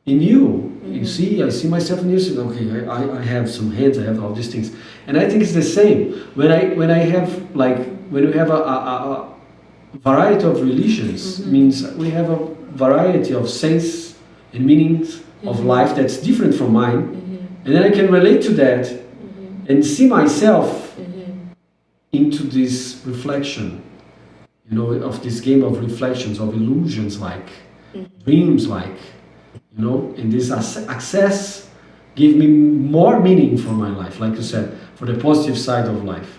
in you. You see, I see myself in you. So, okay, I have some hands, I have all these things, and I think it's the same when I have when we have a variety of religions. Means we have a variety of sense and meanings of life that's different from mine, and then I can relate to that and see myself into this reflection. You know, of this game of reflections, of illusions, dreams, you know, and this access gave me more meaning for my life, like you said, for the positive side of life.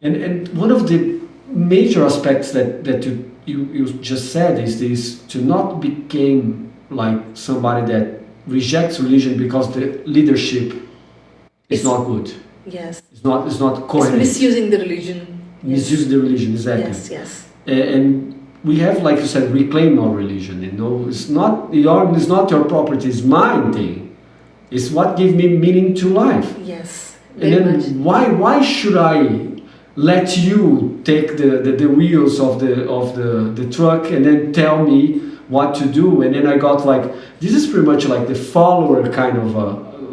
And one of the major aspects that you just said is this: to not become like somebody that rejects religion because the leadership is not good. Yes. It's not coherent. It's misusing the religion. Misuse the religion, exactly. Yes. And we have, like you said, reclaim our religion. You know, it's not your property; it's mine thing. It's what gives me meaning to life. Yes. And then why should I let you take the wheels of the truck and then tell me what to do? And then I got this is pretty much like the follower kind of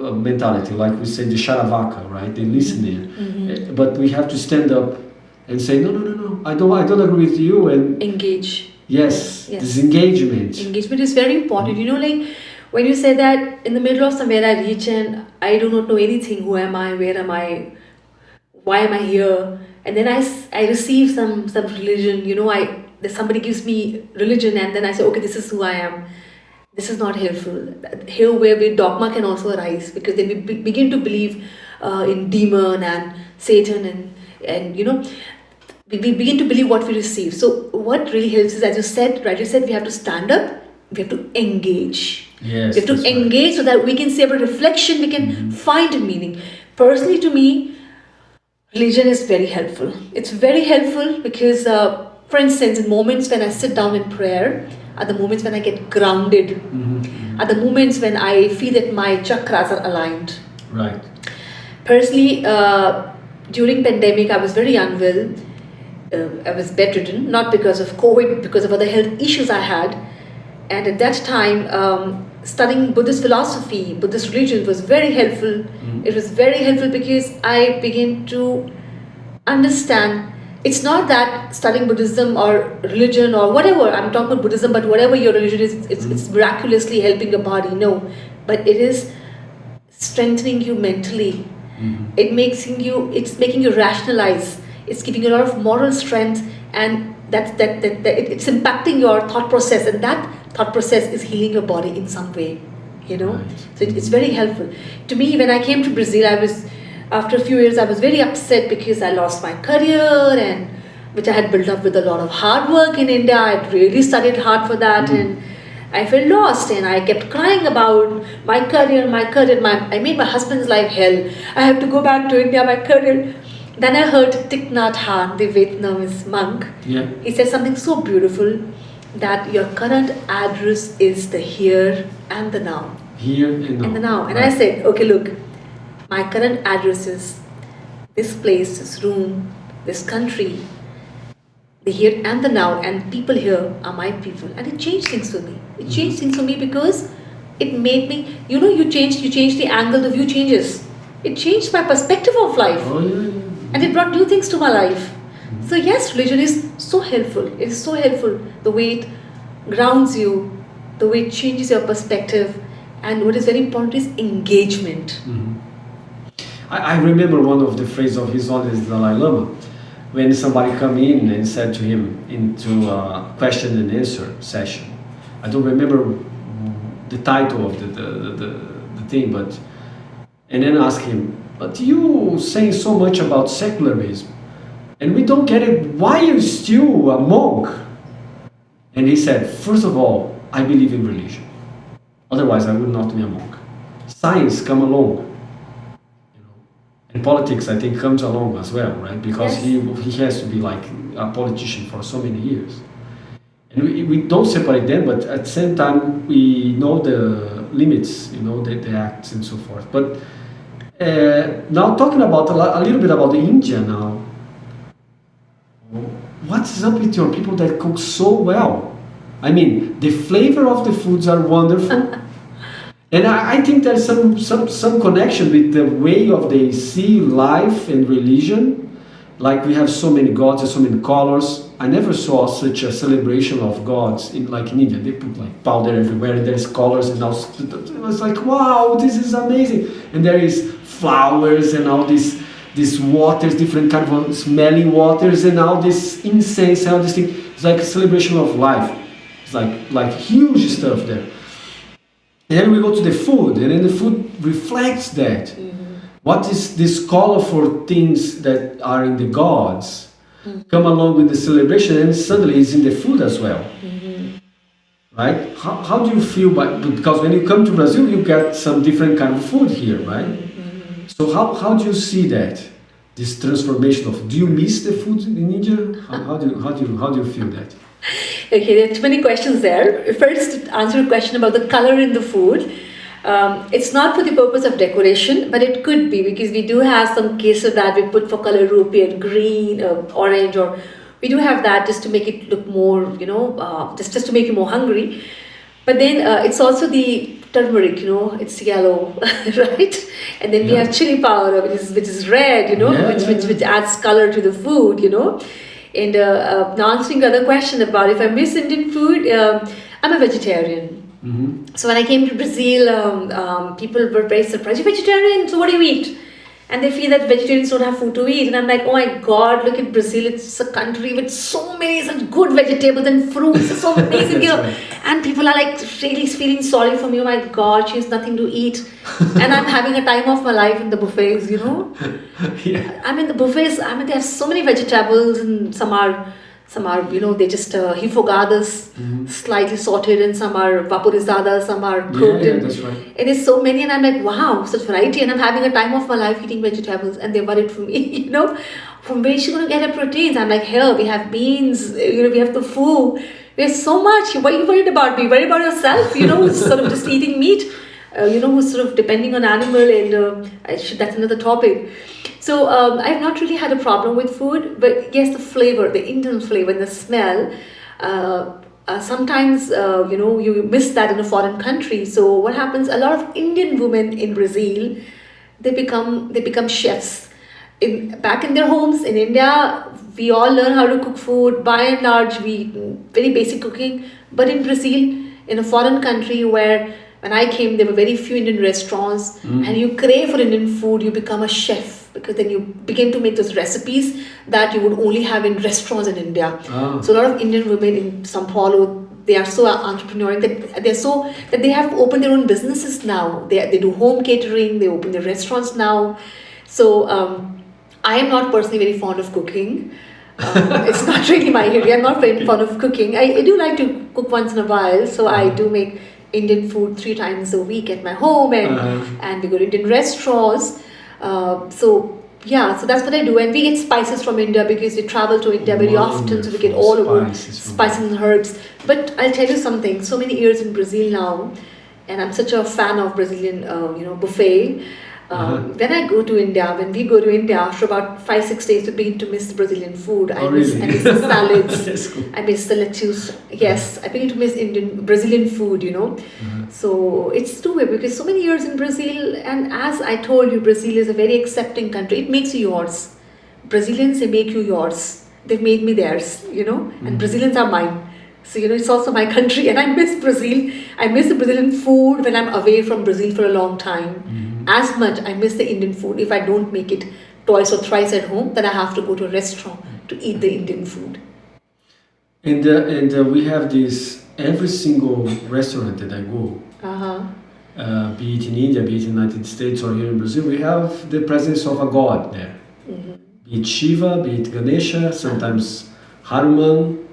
a mentality, like we say the Sharavaka, right? They listen in, but we have to stand up and say, no, I don't agree with you, and engage. Yes. This engagement. Engagement is very important. You know, when you say that in the middle of somewhere I reach and I do not know anything, who am I, where am I, why am I here? And then I receive some religion, you know, somebody gives me religion, and then I say, okay, this is who I am. This is not helpful. Here where dogma can also arise, because then we begin to believe in demon and Satan and you know, we begin to believe what we receive. So what really helps is, as you said, we have to stand up, we have to engage. Yes, we have to engage so that we can see our reflection, we can find meaning. Personally, to me, religion is very helpful. It's very helpful because, for instance, in moments when I sit down in prayer, are the moments when I get grounded, are the moments when I feel that my chakras are aligned. Right. Personally, during pandemic, I was very unwell. I was bedridden, not because of COVID, because of other health issues I had. And at that time, studying Buddhist philosophy, Buddhist religion was very helpful. It was very helpful because I began to understand it's not that studying Buddhism or religion or whatever, I'm talking about Buddhism, but whatever your religion is, it's miraculously helping your body. No, but it is strengthening you mentally. It's making you rationalize. It's giving you a lot of moral strength, and it's impacting your thought process, and that thought process is healing your body in some way, Right. So it's very helpful. To me, when I came to Brazil, after a few years, I was very upset because I lost my career, which I had built up with a lot of hard work in India. I'd really studied hard for that, and I felt lost, and I kept crying about my career. I made my husband's life hell. I have to go back to India, my career. Then I heard Thich Nhat Hanh, the Vietnamese monk. Yeah. He said something so beautiful, that your current address is the here and the now. Here and now. And the now. And right. I said, okay, look, my current address is this place, this room, this country, the here and the now, and people here are my people. And it changed things for me. It changed things for me because it made me, you change the angle, the view changes. It changed my perspective of life. Oh, yeah. And it brought new things to my life. So yes, religion is so helpful. It is so helpful. The way it grounds you, the way it changes your perspective, and what is very important is engagement. I remember one of the phrases of His Holiness Dalai Lama, when somebody come in and said to him into a question and answer session. I don't remember the title of the thing, and then ask him, but you saying so much about secularism, and we don't get it, why are you still a monk? And he said, first of all, I believe in religion. Otherwise, I would not be a monk. Science come along. And politics, I think, comes along as well, right? Because yes. he has to be like a politician for so many years. And we don't separate them, but at the same time, we know the limits, the acts and so forth. But now talking about a little bit about India now, what's up with your people that cook so well? I mean, the flavor of the foods are wonderful. And I think there's some connection with the way of they see life and religion. Like we have so many gods and so many colors. I never saw such a celebration of gods in India. They put like powder everywhere and there's colors and all. It was like, wow, this is amazing. And there is flowers and all these waters, different kind of smelling waters and all this incense and all this thing. It's like a celebration of life. It's like huge stuff there. And then we go to the food, and then the food reflects that. What is this colorful things that are in the gods come along with the celebration, and suddenly it's in the food as well. Right? How do you feel because when you come to Brazil, you get some different kind of food here, right? So how do you see that? This transformation of, do you miss the food in India? How do you feel that? Okay, there are too many questions there. First, to answer a question about the color in the food. It's not for the purpose of decoration, but it could be because we do have some kesar that we put for color, rupees, green, orange, or we do have that just to make it look more, just to make you more hungry. But then it's also the turmeric, it's yellow, right? And then we have chili powder, which is red, which adds color to the food, And now answering the other question about if I miss Indian food, I'm a vegetarian. So when I came to Brazil, people were very surprised. You're vegetarian, so what do you eat? And they feel that vegetarians don't have food to eat. And I'm like, oh my God, look at Brazil. It's a country with so many such good vegetables and fruits. It's so amazing here. Right. And people are like really feeling sorry for me. Oh my God, she has nothing to eat. And I'm having a time of my life in the buffets, Yeah. I mean, the buffets, they have so many vegetables, and some are they just refogadas, slightly sorted, and some are vaporizadas, some are cooked. Yeah, that's right. And there's so many, and I'm like, wow, such variety. And I'm having a time of my life eating vegetables, and they're worried for me, From where is she going to get her proteins? I'm like, here, we have beans, we have tofu. We have so much. What are you worried about me? Worry about yourself, sort of just eating meat. Who's sort of depending on animal, and that's another topic. So I've not really had a problem with food, but yes, the flavor, the Indian flavor, and the smell. Sometimes you miss that in a foreign country. So what happens? A lot of Indian women in Brazil, they become chefs. Back in their homes in India, we all learn how to cook food. By and large, we very basic cooking. But in Brazil, in a foreign country where when I came, there were very few Indian restaurants, and you crave for Indian food, you become a chef because then you begin to make those recipes that you would only have in restaurants in India. So a lot of Indian women in São Paulo, they are so entrepreneurial that they have opened their own businesses now. They do home catering, they open their restaurants now. So I am not personally very fond of cooking. It's not really my area. I'm not very fond of cooking. I do like to cook once in a while. So I do make Indian food 3 times a week at my home, and we go to Indian restaurants. So that's what I do. And we get spices from India because we travel to India very often, so we get all over spices and herbs. But I'll tell you something, so many years in Brazil now, and I'm such a fan of Brazilian buffet. When I go to India, when we go to India, after about 5-6 days, we begin to miss the Brazilian food. I miss the salads. Cool. I miss the lettuce. Yes, I begin to miss Brazilian food, So it's two-way because so many years in Brazil, and as I told you, Brazil is a very accepting country. It makes you yours. Brazilians, they make you yours. They've made me theirs, and Brazilians are mine. So, it's also my country, and I miss Brazil. I miss the Brazilian food when I'm away from Brazil for a long time. As much I miss the Indian food. If I don't make it twice or thrice at home, then I have to go to a restaurant to eat the Indian food. And we have this, every single restaurant that I go, be it in India, be it in the United States or here in Brazil, we have the presence of a god there. Be it Shiva, be it Ganesha, sometimes Hanuman.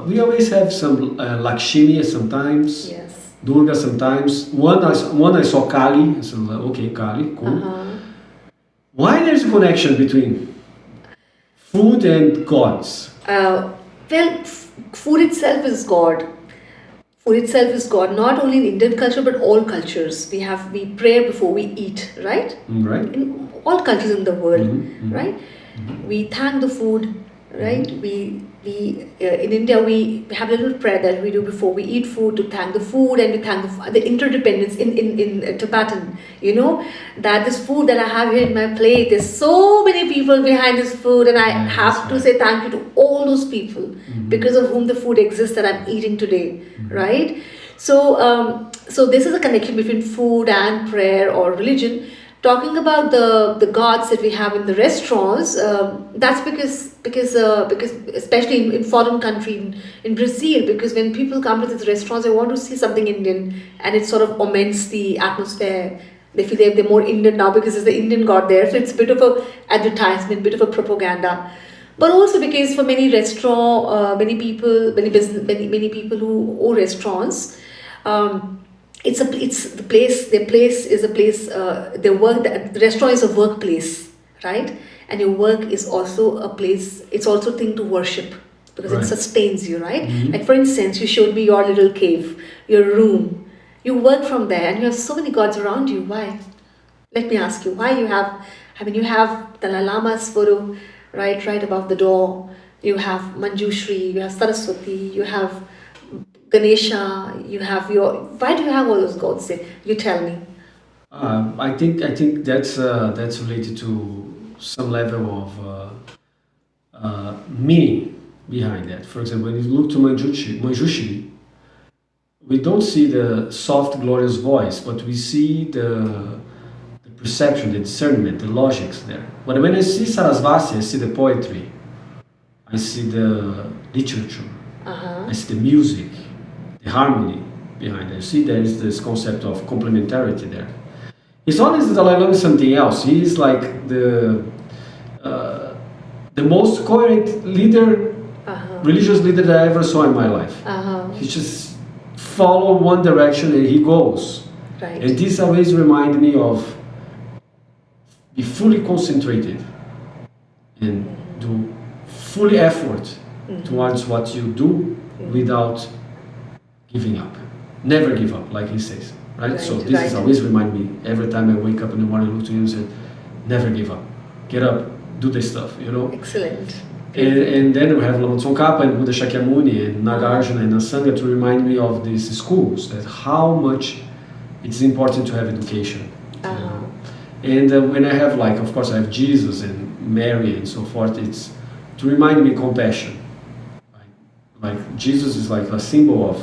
We always have some Lakshmi sometimes. Yes. Durga sometimes. One I saw Kali. I said, okay, Kali, cool. Why there's a connection between food and gods? Food itself is God. Food itself is God. Not only in Indian culture, but all cultures. We pray before we eat, right? Right. In all cultures in the world, right? We thank the food, right? In India, we have a little prayer that we do before we eat food to thank the food, and we thank the interdependence in Tibetan, that this food that I have here in my plate, there's so many people behind this food, and I have to say thank you to all those people because of whom the food exists that I'm eating today, right? So this is a connection between food and prayer or religion. Talking about the gods that we have in the restaurants, that's because especially in foreign country, in Brazil, because when people come to these restaurants, they want to see something Indian, and it sort of augments the atmosphere. They feel they're more Indian now because there's the Indian god there, so it's a bit of a advertisement, bit of a propaganda. But also because for many many people who own restaurants, the restaurant is a workplace, right? And your work is also a place, it's also a thing to worship because it sustains you, right? Like for instance, you showed me your little cave, your room. You work from there and you have so many gods around you. Why? Let me ask you, why you have Dalai Lama's photo right above the door. You have Manjushri, you have Saraswati, you have Ganesha, why do you have all those gods there? You tell me. I think that's related to some level of meaning behind that. For example, when you look to Manjushri, we don't see the soft, glorious voice, but we see the perception, the discernment, the logics there. But when I see Sarasvati, I see the poetry, I see the literature, I see the music, the harmony behind it. You see, there is this concept of complementarity there. It's not as the Dalai Lama is something else. He is like the most coherent leader, religious leader that I ever saw in my life. He just follow one direction and he goes. Right. And this always reminds me of be fully concentrated and do fully effort towards what you do without giving up. Never give up, like he says. Right? So this is always remind me every time I wake up in the morning, look to him and say, never give up. Get up, do this stuff, Excellent. And then we have Lama Tsongkhapa and Buddha Shakyamuni and Nagarjuna and Asanga to remind me of these schools, that how much it's important to have education. And when I have of course I have Jesus and Mary and so forth, to remind me compassion. Like Jesus is like a symbol of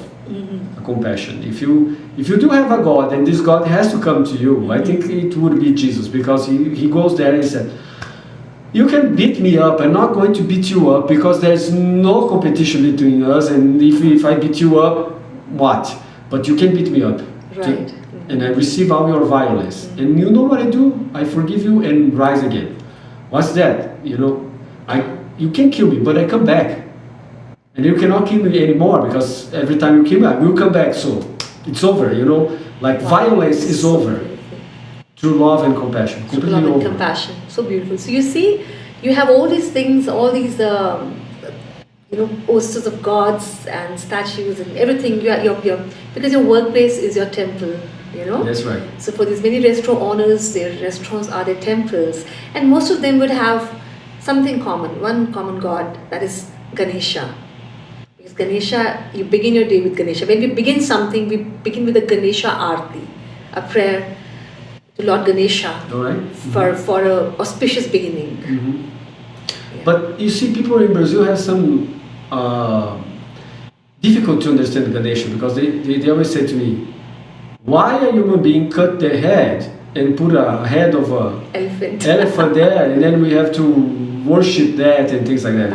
compassion. If you do have a God, and this God has to come to you, I think it would be Jesus, because he goes there and said, you can beat me up, I'm not going to beat you up, because there's no competition between us, and if I beat you up, what? But you can beat me up. Right. And I receive all your violence. And you know what I do? I forgive you and rise again. What's that? You can kill me, but I come back. And you cannot kill me anymore, because every time you kill me, I will come back. So it's over, Like violence is over. Through love and compassion. Completely love and over. compassion. So beautiful. So you see, you have all these things, all these, posters of gods and statues and everything. Because your workplace is your temple, That's right. So for these many restaurant owners, their restaurants are their temples. And most of them would have something common, one common god, that is Ganesha. Because Ganesha, you begin your day with Ganesha. When we begin something, we begin with a Ganesha Aarti, a prayer to Lord Ganesha. All right. For an auspicious beginning. Yeah. But you see, people in Brazil have some difficult to understand Ganesha, because they always say to me, why a human being cut their head and put a head of a elephant there, and then we have to worship that and things like that.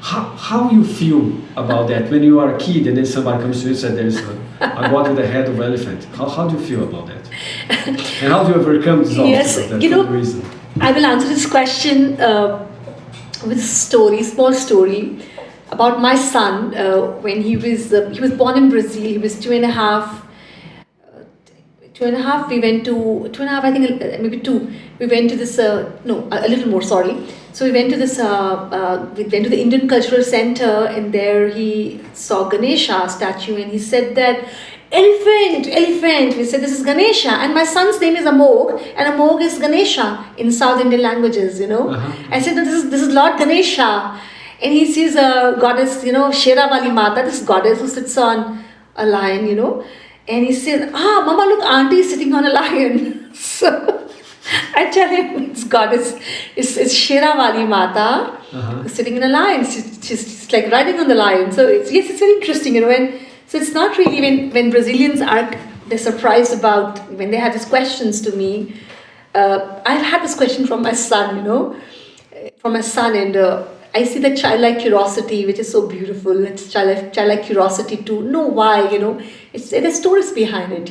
How you feel about that when you are a kid and then somebody comes to you and says there's a god with a head of an elephant? How do you feel about that? And how do you overcome this obstacle? Yes, reason? I will answer this question with a small story about my son. When he was born in Brazil, he was 2.5. We went to 2.5, I think maybe 2. We went to this, a little more, sorry. So we went to this, we went to the Indian Cultural Center, and there he saw Ganesha statue, and he said that, elephant. We said, this is Ganesha, and my son's name is Amog, and Amog is Ganesha in South Indian languages, I said, no, this is Lord Ganesha, and he sees a goddess, Sheravali Mata, this goddess who sits on a lion, and he says, Mama, look, auntie is sitting on a lion. So I tell him, it's goddess, it's Sheravali Mata, sitting in a lion. She's like riding on the lion. So it's very interesting, so it's not really when Brazilians they're surprised about when they have these questions to me. I've had this question from my son, and I see that childlike curiosity, which is so beautiful. It's childlike curiosity to know why, there's stories behind it,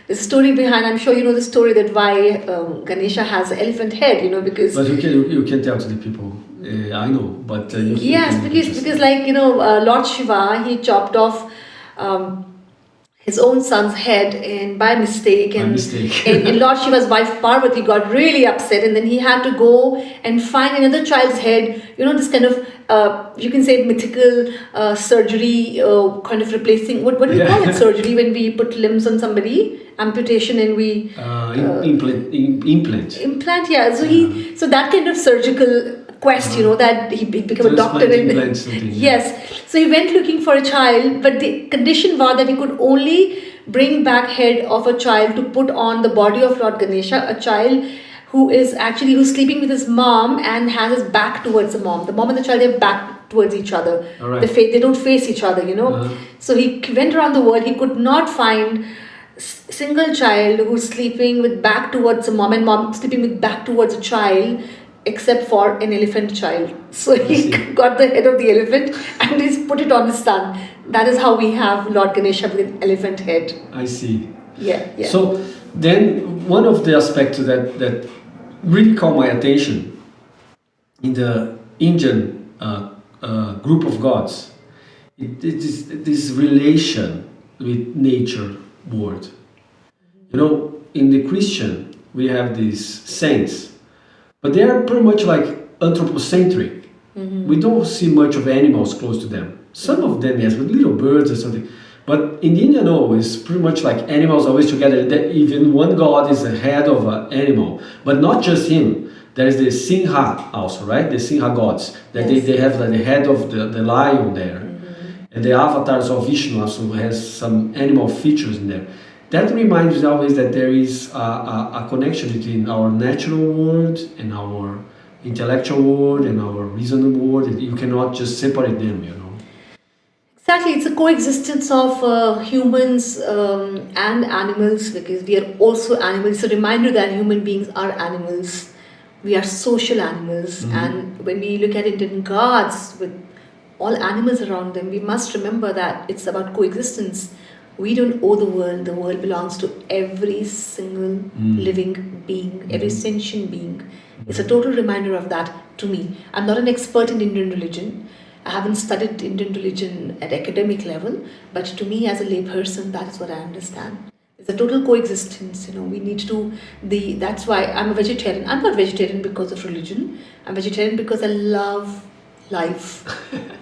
There's a story behind, I'm sure you know the story that why Ganesha has an elephant head, because... But you can tell to the people, I know, but... yes, because Lord Shiva, he chopped off his own son's head and by mistake. And Lord Shiva's wife Parvati got really upset, and then he had to go and find another child's head, this kind of you can say mythical surgery, kind of replacing, what do we call it, surgery, when we put limbs on somebody, amputation, and we implant, yeah. So that kind of surgical quest, that he became a doctor, and yes, so he went looking for a child, but the condition was that he could only bring back head of a child to put on the body of Lord Ganesha, a child who's sleeping with his mom and has his back towards the mom. The mom and the child, they have back towards each other. Right. They don't face each other, So he went around the world. He could not find single child who's sleeping with back towards the mom and mom sleeping with back towards a child, except for an elephant child. So he got the head of the elephant and he's put it on his son. That is how we have Lord Ganesha with an elephant head. I see. Yeah. So then one of the aspects that really caught my attention in the Indian group of gods, it is this relation with nature world. In the Christian, we have these saints, but they are pretty much like anthropocentric. We don't see much of animals close to them. Some of them, yes, with little birds or something. But in India, no, it's pretty much like animals always together. Even one god is the head of an animal, but not just him. There is the Sinha also, right? The Sinha gods. That they have the head of the lion there. And the avatars of Vishnu also has some animal features in there. That reminds me always that there is a connection between our natural world and our intellectual world and our reasonable world. You cannot just separate them, you know. Exactly, it's a coexistence of humans and animals, because we are also animals. It's a reminder that human beings are animals. We are social animals, and when we look at Indian gods with all animals around them, we must remember that it's about coexistence. We don't owe the world belongs to every single living being, every sentient being. It's a total reminder of that to me. I'm not an expert in Indian religion. I haven't studied Indian religion at academic level, but to me as a layperson, that is what I understand. It's a total coexistence, you know. We need to that's why I'm a vegetarian. I'm not vegetarian because of religion. I'm vegetarian because I love life.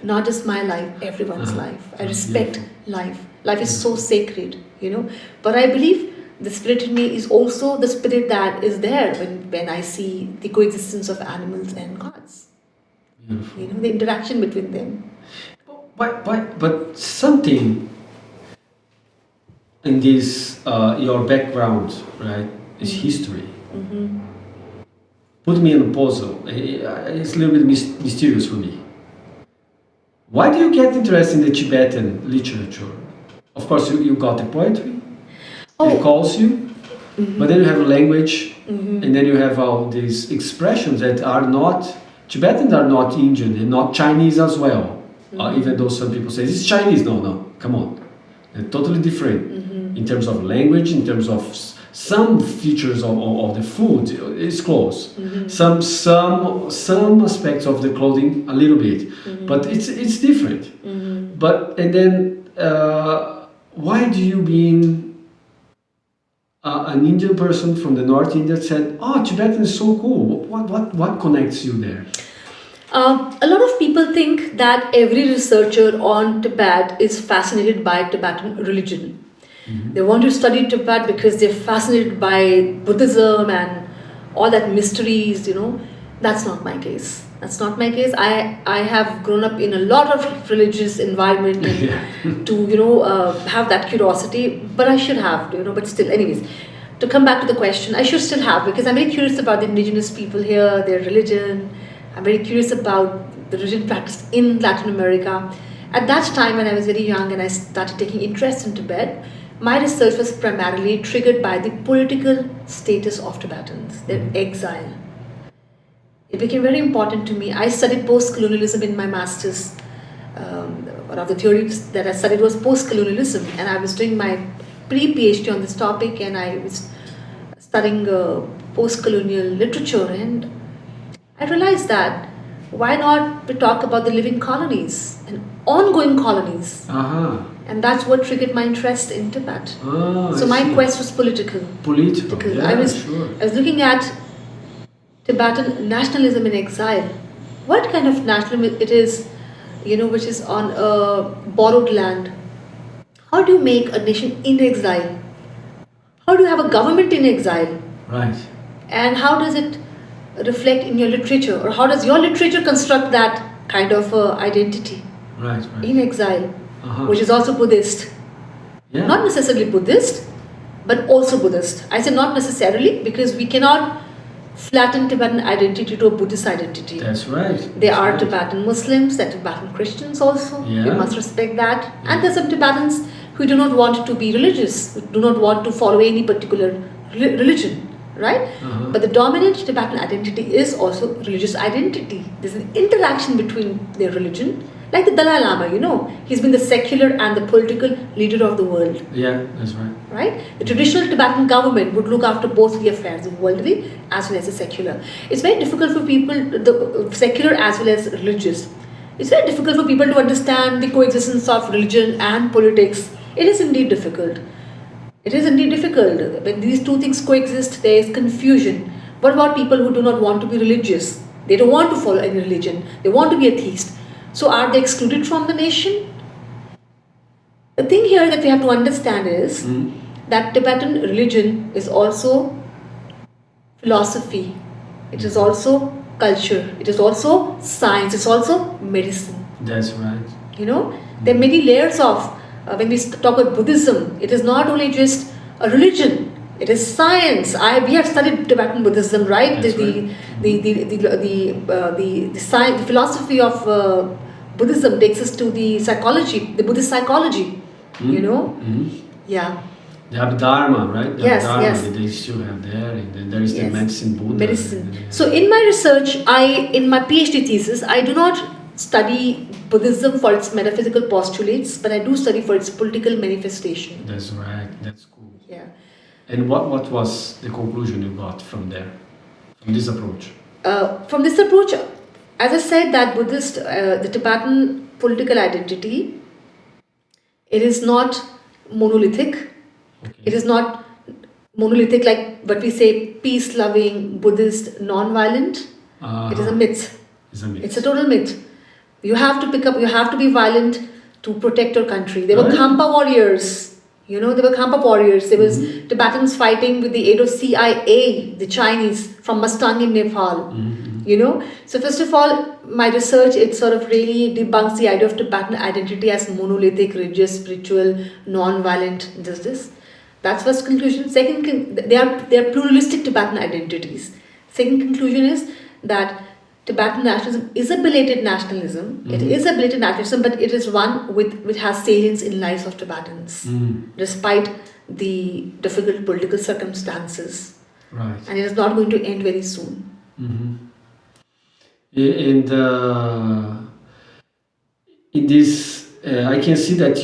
Not just my life, everyone's life. I respect life. Life is so sacred, you know. But I believe the spirit in me is also the spirit that is there when I see the coexistence of animals and gods. Beautiful. You know, the interaction between them. But something in this, your background, right, is history. Put me in a puzzle. It's a little bit mysterious for me. Why do you get interested in the Tibetan literature? Of course, you got the poetry. It calls you. But then you have a language, and then you have all these expressions that are not, Tibetans are not Indian and not Chinese as well. Even though some people say, it's Chinese. No, come on. They're totally different in terms of language, in terms of some features of the food. It's close. Some aspects of the clothing, a little bit. But it's different. And then, why do you being an Indian person from the North India said, Tibetan is so cool. What connects you there? A lot of people think that every researcher on Tibet is fascinated by Tibetan religion. They want to study Tibet because they're fascinated by Buddhism and all that mysteries, you know. That's not my case. That's not my case. I have grown up in a lot of religious environment and to, you know, have that curiosity, but I should have, you know, but still, anyways, to come back to the question, I should still have, because I'm very curious about the indigenous people here, their religion. I'm very curious about the religion practiced in Latin America. At that time, when I was very young and I started taking interest in Tibet, my research was primarily triggered by the political status of Tibetans, their exile. It became very important to me. I studied post-colonialism in my master's. One of the theories that I studied was post-colonialism, and I was doing my pre-PhD on this topic, and I was studying post-colonial literature, and I realized that why not we talk about the living colonies and ongoing colonies. And that's what triggered my interest in Tibet. So my quest was political. Political, yeah, I was looking at Tibetan nationalism in exile. What kind of nationalism it is, you know, which is on borrowed land? How do you make a nation in exile? How do you have a government in exile? Right. And how does it reflect in your literature, or how does your literature construct that kind of identity? Right. In exile, which is also Buddhist. Not necessarily Buddhist, but also Buddhist. I say not necessarily because we cannot flatten Tibetan identity to a Buddhist identity. That's right. There are Tibetan Muslims, there are Tibetan Christians also. We must respect that. And there are some Tibetans who do not want to be religious, who do not want to follow any particular religion, right? But the dominant Tibetan identity is also religious identity. There's an interaction between their religion. Like the Dalai Lama, you know, he's been the secular and the political leader of the world. Yeah, that's right. Right? The traditional Tibetan government would look after both the affairs, the worldly as well as the secular. It's very difficult for people, the secular as well as religious. It's very difficult for people to understand the coexistence of religion and politics. It is indeed difficult. It is indeed difficult. When these two things coexist, there is confusion. What about people who do not want to be religious? They don't want to follow any religion. They want to be atheist. So are they excluded from the nation? The thing here that we have to understand is that Tibetan religion is also philosophy. It is also culture. It is also science. It's also medicine. That's right. You know, there are many layers of, when we talk about Buddhism, it is not only just a religion. It is science. We have studied Tibetan Buddhism, right? That's The philosophy of Buddhism takes us to the psychology, the Buddhist psychology. You know, yeah. They have Dharma, right? They Yes, have Dharma, yes. They still have there, and then there is the Yes. medicine Buddha. Medicine. and- So in my research, in my PhD thesis, I do not study Buddhism for its metaphysical postulates, but I do study for its political manifestation. That's right. That's cool. Yeah. And what was the conclusion you got from there, from this approach? From this approach, as I said, that the Tibetan political identity, it is not monolithic. Okay. It is not monolithic like what we say, peace-loving, Buddhist, non-violent. It is a myth. It's a myth. It's a total myth. You have to be violent to protect your country. There were Khampa warriors. There were Khampa warriors. There was Tibetans fighting with the aid of CIA, the Chinese, from Mustang in Nepal. So first of all, my research, it sort of really debunks the idea of Tibetan identity as monolithic, religious, spiritual, non-violent, this. That's first conclusion. Second, they are pluralistic Tibetan identities. Second conclusion is that Tibetan nationalism is a belated nationalism. It is a belated nationalism, but it is one which has salience in lives of Tibetans, despite the difficult political circumstances. Right. And it is not going to end very soon. And in this, I can see that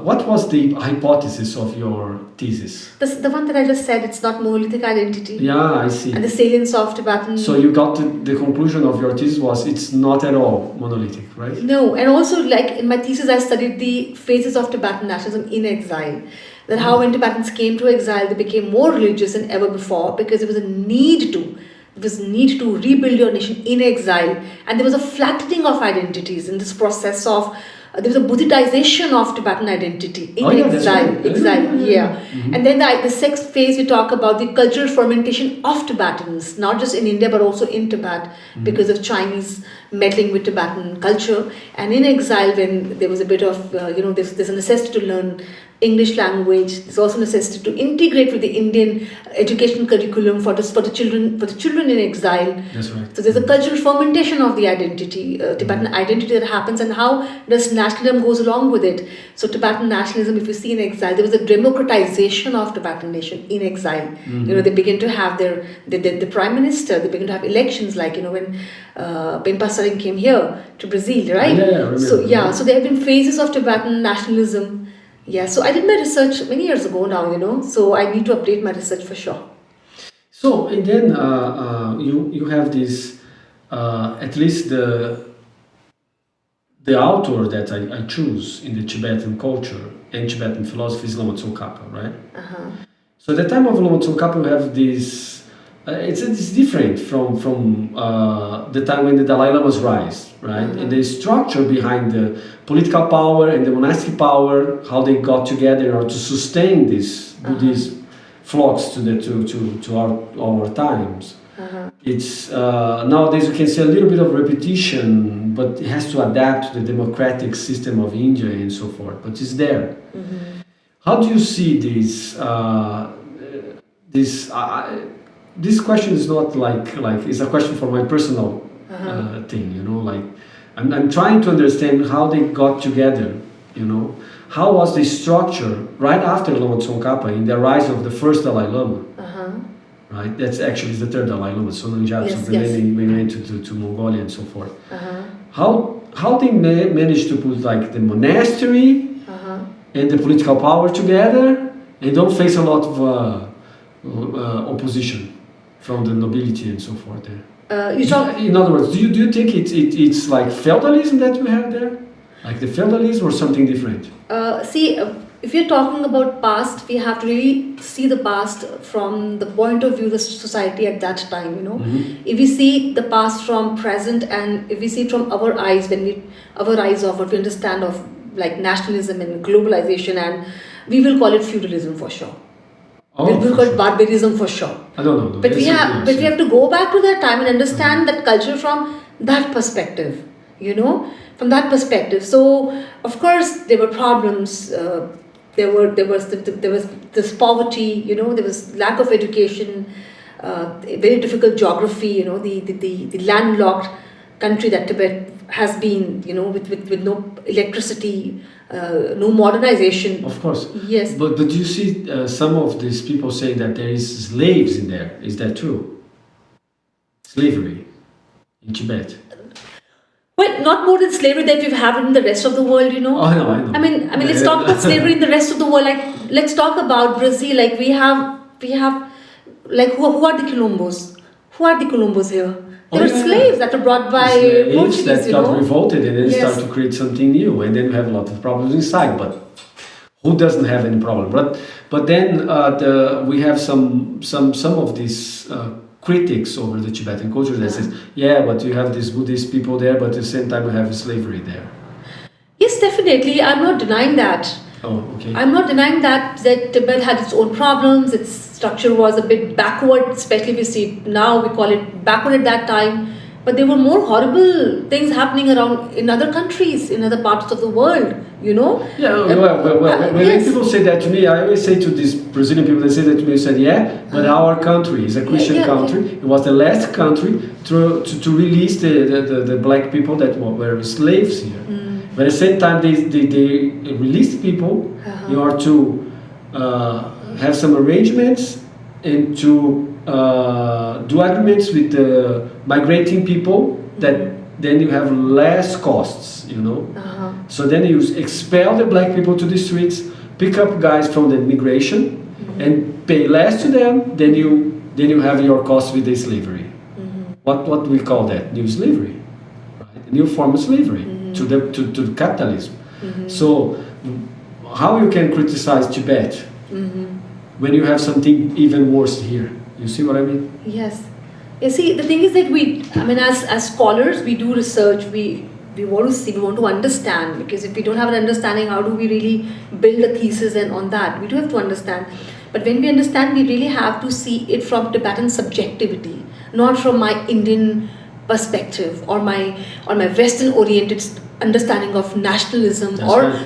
what was the hypothesis of your thesis? The one that I just said, it's not monolithic identity. Yeah, I see. And the salience of Tibetan. So you got the conclusion of your thesis was it's not at all monolithic, right? No, and also like in my thesis, I studied the phases of Tibetan nationalism in exile. That how when Tibetans came to exile, they became more religious than ever before because there was a need to. There was a need to rebuild your nation in exile, and there was a flattening of identities in this process of. There was a Buddhization of Tibetan identity in exile. Right. Exile, yeah. And then the sixth phase, we talk about the cultural fermentation of Tibetans, not just in India but also in Tibet, because of Chinese meddling with Tibetan culture. And in exile, when there was a bit of, there's a necessity to learn English language. There's also necessity to integrate with the Indian education curriculum for the children in exile. That's right. So there's a cultural fermentation of the identity, Tibetan identity that happens, and how does nationalism goes along with it. So Tibetan nationalism, if you see in exile, there was a democratization of Tibetan nation in exile. They begin to have the prime minister. They begin to have elections, like when Pemba Saring came here to Brazil, right? So there have been phases of Tibetan nationalism. Yeah, so I did my research many years ago now, so I need to update my research for sure. So, and then you have this, at least the author that I choose in the Tibetan culture and Tibetan philosophy is Lama Tsongkhapa, right? So at the time of Lama Tsongkhapa, we have this, it's different from the time when the Dalai Lama's rise, right? And the structure behind the political power and the monastic power, how they got together in order to sustain this Buddhist flocks to our times. It's nowadays we can see a little bit of repetition, but it has to adapt to the democratic system of India and so forth. But it's there. How do you see this? This question is not like it's a question for my personal thing. Like I'm trying to understand how they got together. How was the structure right after Lama Tsongkhapa in the rise of the first Dalai Lama? Right, that's actually the third Dalai Lama, Sonam. So then we went to Mongolia and so forth. How they managed to put like the monastery and the political power together and don't face a lot of opposition from the nobility and so forth there. In other words, do you think it's like feudalism that we have there, like the feudalism, or something different? If you're talking about past, we have to really see the past from the point of view of the society at that time. If we see the past from present, and if we see it from our eyes, our eyes of what we understand of like nationalism and globalization, and we will call it feudalism for sure. We'll call it barbarism for sure. I don't know. But we have to go back to that time and understand that culture from that perspective. From that perspective. So of course there were problems there was this poverty, there was lack of education, very difficult geography, the landlocked country that Tibet has been, with no electricity, no modernization. Of course. Yes. But you see some of these people saying that there is slaves in there. Is that true? Slavery in Tibet. Well, not more than slavery that we have in the rest of the world, Oh, I know. I mean, let's talk about slavery in the rest of the world. Like, let's talk about Brazil. Like, we have, like, who are the Quilombos? Who are the Quilombos here? They were slaves that were brought by Portuguese, that got revolted and then start to create something new, and then we have a lot of problems inside. But who doesn't have any problem? But then we have some of these critics over the Tibetan culture that says, but you have these Buddhist people there, but at the same time you have slavery there. Yes, definitely. I'm not denying that. Oh, okay. I'm not denying that Tibet had its own problems. Its structure was a bit backward, especially if you see now, we call it backward at that time. But there were more horrible things happening around in other countries, in other parts of the world, Yeah, when people say that to me, I always say to these Brazilian people, they say that to me, I said, but our country is a Christian country. It was the last country to release the black people that were slaves here. But at the same time, they released people in order to have some arrangements and to do agreements with the migrating people that then you have less costs, So then you expel the black people to the streets, pick up guys from the migration and pay less to them, then you have your costs with the slavery. What we call that? New slavery, right? A new form of slavery to the capitalism. So how you can criticize Tibet when you have something even worse here? You see what I mean? Yes. You see, the thing is that as scholars, we do research, we want to see, we want to understand, because if we don't have an understanding, how do we really build a thesis and on that? We do have to understand. But when we understand, we really have to see it from Tibetan subjectivity, not from my Indian perspective or my Western oriented understanding of nationalism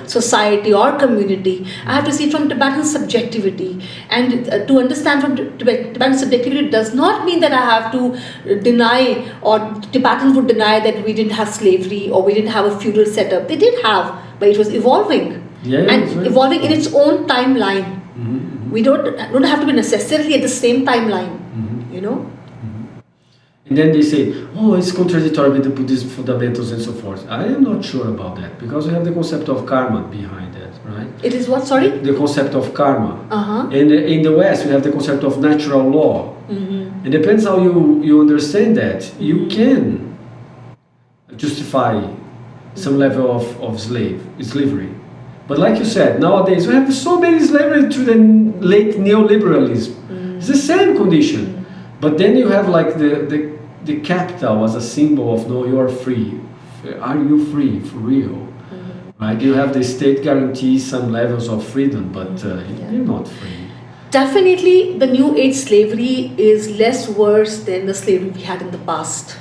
society or community. I have to see it from Tibetan subjectivity, and to understand from Tibetan subjectivity does not mean that I have to deny, or Tibetans would deny, that we didn't have slavery or we didn't have a feudal setup. They did have, but it was evolving evolving in its own timeline. We don't have to be necessarily at the same timeline, And then they say, it's contradictory with the Buddhist fundamentals and so forth. I am not sure about that, because we have the concept of karma behind that, right? It is what, sorry? The concept of karma. And in the West, we have the concept of natural law. It depends how you understand that. You can justify some level of slavery. But like you said, nowadays we have so many slavery through the late neoliberalism. It's the same condition. But then you have like the capital as a symbol of, no, you are free. Are you free for real? Right? You have the state guarantees some levels of freedom, but you're not free. Definitely, the New Age slavery is less worse than the slavery we had in the past.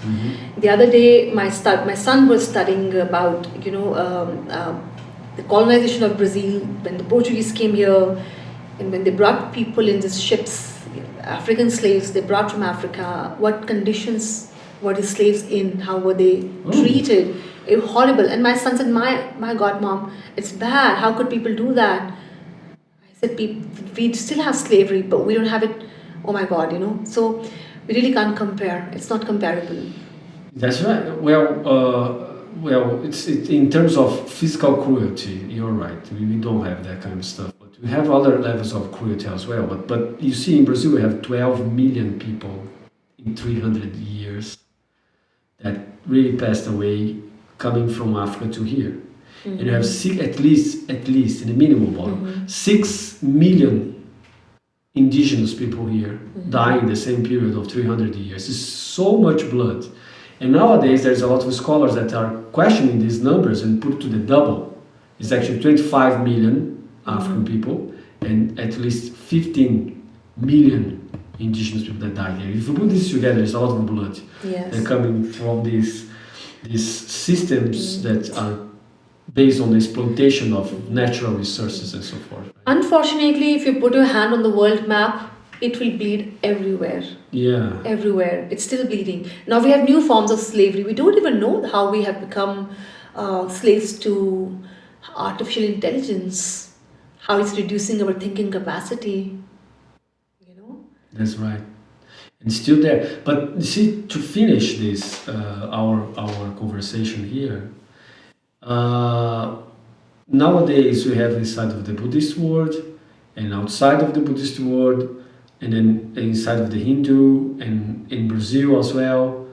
The other day, my son was studying about the colonization of Brazil, when the Portuguese came here, and when they brought people in these ships, African slaves they brought from Africa, what conditions were the slaves in, how were they treated? It was horrible. And my son said, my God, Mom, it's bad. How could people do that? I said, we still have slavery, but we don't have it, oh my God, So we really can't compare. It's not comparable. That's right. Well, it's in terms of physical cruelty, you're right. We don't have that kind of stuff. We have other levels of cruelty as well, but you see in Brazil we have 12 million people in 300 years that really passed away coming from Africa to here. And you have at least in the minimum 6 million indigenous people here dying in the same period of 300 years. It's so much blood. And nowadays there's a lot of scholars that are questioning these numbers and put to the double. It's actually 25 million African people and at least 15 million indigenous people that died here. If you put this together, it's a lot of blood. Yes. They're coming from these systems that are based on the exploitation of natural resources and so forth. Unfortunately, if you put your hand on the world map, it will bleed everywhere. Yeah. Everywhere. It's still bleeding. Now we have new forms of slavery. We don't even know how we have become slaves to artificial intelligence, how it's reducing our thinking capacity. You know? That's right. And still there. But you see, to finish this, our conversation here, nowadays we have inside of the Buddhist world and outside of the Buddhist world, and then inside of the Hindu and in Brazil as well,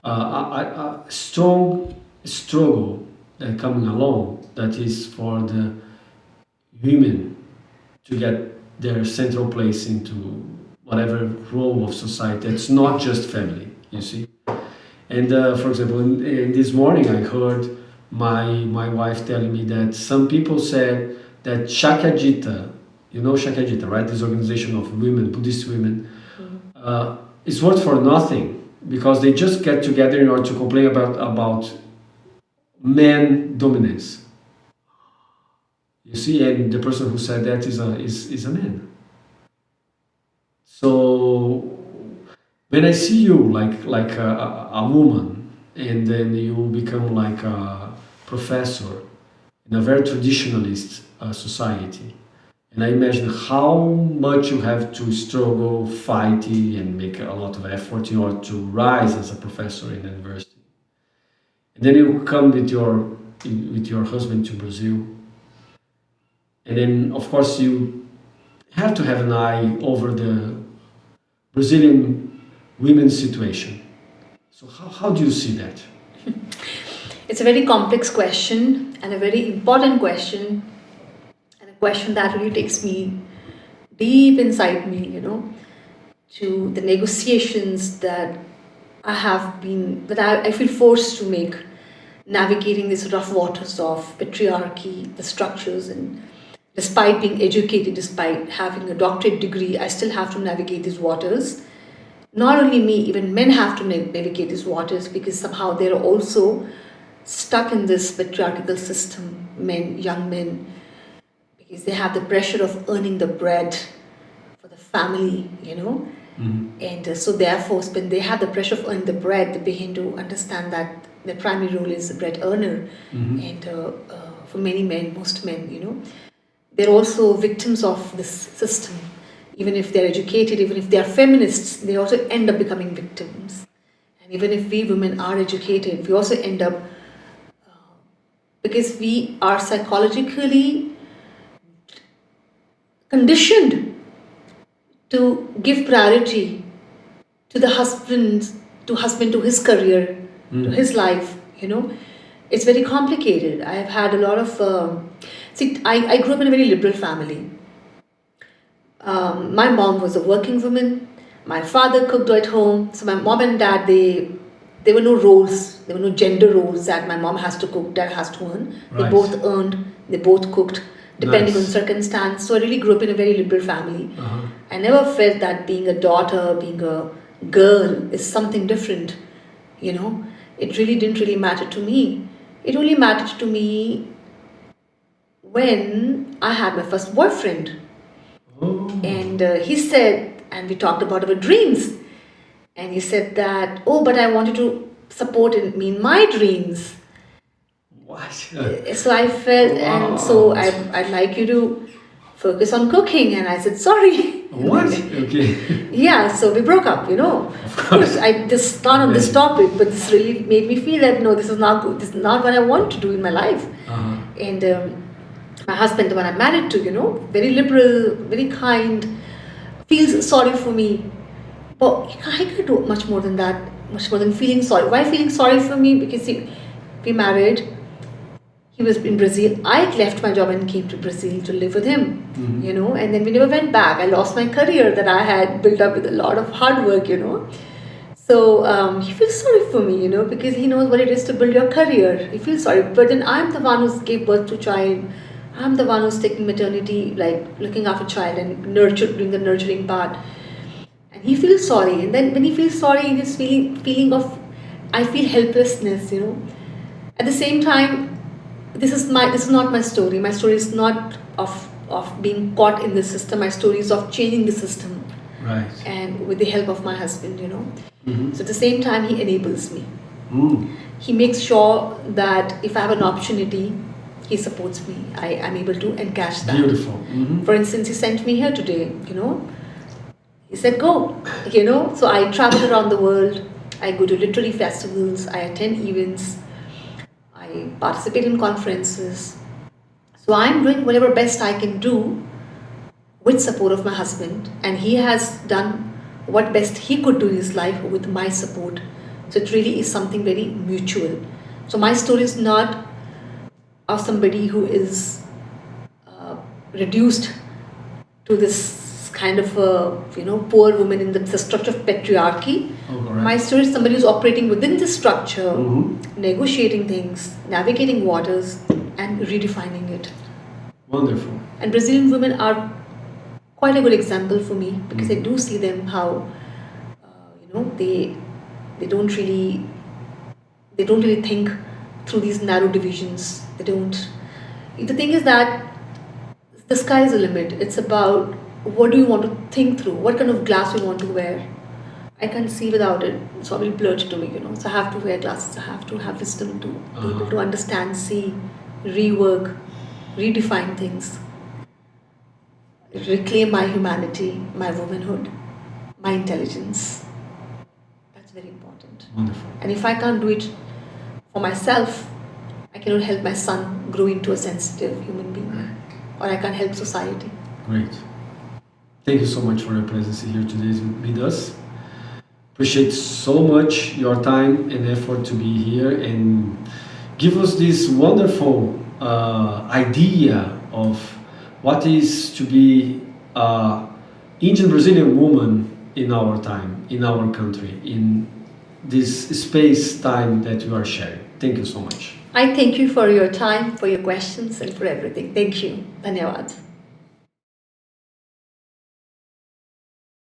a strong struggle that coming along that is for the women to get their central place into whatever role of society. It's not just family, you see. And for example, in this morning I heard my wife telling me that some people said that Shakyajita, you know Shakyajita, right? This organization of women, Buddhist women, is worth for nothing because they just get together in order to complain about man dominance. You see, and the person who said that is a man. So when I see you like a woman, and then you become like a professor in a very traditionalist society, and I imagine how much you have to struggle, fight, and make a lot of effort in order to rise as a professor in the university. And then you come with your husband to Brazil, and then of course you have to have an eye over the Brazilian women's situation. So how do you see that? It's a very complex question and a very important question, and a question that really takes me deep inside me, you know, to the negotiations that I feel forced to make, navigating these rough waters of patriarchy, the structures, and despite being educated, despite having a doctorate degree, I still have to navigate these waters. Not only me, even men have to navigate these waters because somehow they're also stuck in this patriarchal system, young men, because they have the pressure of earning the bread for the family, you know. Mm-hmm. And so therefore, when they have the pressure of earning the bread, they begin to understand that their primary role is the bread earner. Mm-hmm. And for many men, most men, you know, they're also victims of this system. Even if they're educated, even if they're feminists, they also end up becoming victims. And even if we women are educated, we also end up, because we are psychologically conditioned to give priority to the husband, to his career, to his life, you know. It's very complicated. I have had a lot of... I grew up in a very liberal family. My mom was a working woman. My father cooked at home. So my mom and dad, there were no roles. There were no gender roles that my mom has to cook, dad has to earn. Right. They both earned, they both cooked, depending on circumstance. So I really grew up in a very liberal family. Uh-huh. I never felt that being a daughter, being a girl is something different, you know. It really didn't really matter to me. It only mattered to me when I had my first boyfriend. Oh. And he said, and we talked about our dreams. And he said that, but I wanted to support me in my dreams. What? So I felt, wow. And so I'd like you to focus on cooking. And I said, sorry. What? Okay. Yeah, so we broke up, you know. Of course. Not on this topic, but this really made me feel that, no, this is not good. This is not what I want to do in my life. Uh-huh. And my husband, the one I'm married to, you know, very liberal, very kind, feels sorry for me. But I can't do much more than that, much more than feeling sorry. Why feeling sorry for me? Because we married. He was in Brazil. I left my job and came to Brazil to live with him, mm-hmm. you know, and then we never went back. I lost my career that I had built up with a lot of hard work, you know. So he feels sorry for me, you know, because he knows what it is to build your career. He feels sorry. But then I'm the one who gave birth to a child. I'm the one who's taking maternity, like looking after a child and doing the nurturing part. And he feels sorry. And then when he feels sorry, this feeling of, I feel helplessness, you know. At the same time, this is not my story. My story is not of being caught in the system. My story is of changing the system. Right. And with the help of my husband, Mm-hmm. So at the same time, he enables me. Mm. He makes sure that if I have an opportunity, he supports me. I'm able to encash that. Beautiful. Mm-hmm. For instance, he sent me here today, He said, go, So I travel around the world. I go to literary festivals. I attend events. I participate in conferences. So I'm doing whatever best I can do with support of my husband. And he has done what best he could do in his life with my support. So it really is something very mutual. So my story is not of somebody who is reduced to this kind of poor woman in the structure of patriarchy. Oh, right. My story is somebody who's operating within this structure, Mm-hmm. negotiating things, navigating waters, and redefining it. Wonderful. And Brazilian women are quite a good example for me because I do see them how they don't really think through these narrow divisions. They don't. The thing is that the sky is the limit. It's about what do you want to think through, what kind of glass you want to wear. I can't see without it, so I will blur it to me, So I have to wear glasses. I have to have wisdom to be able to understand, see, rework, redefine things, reclaim my humanity, my womanhood, my intelligence. That's very important. Wonderful. And if I can't do it for myself, I cannot help my son grow into a sensitive human being, or I can't help society. Great. Thank you so much for your presence here today with us. Appreciate so much your time and effort to be here and give us this wonderful idea of what is to be an Indian Brazilian woman in our time, in our country, in this space time that you are sharing. Thank you so much. I thank you for your time, for your questions, and for everything. Thank you. Dhanyawad.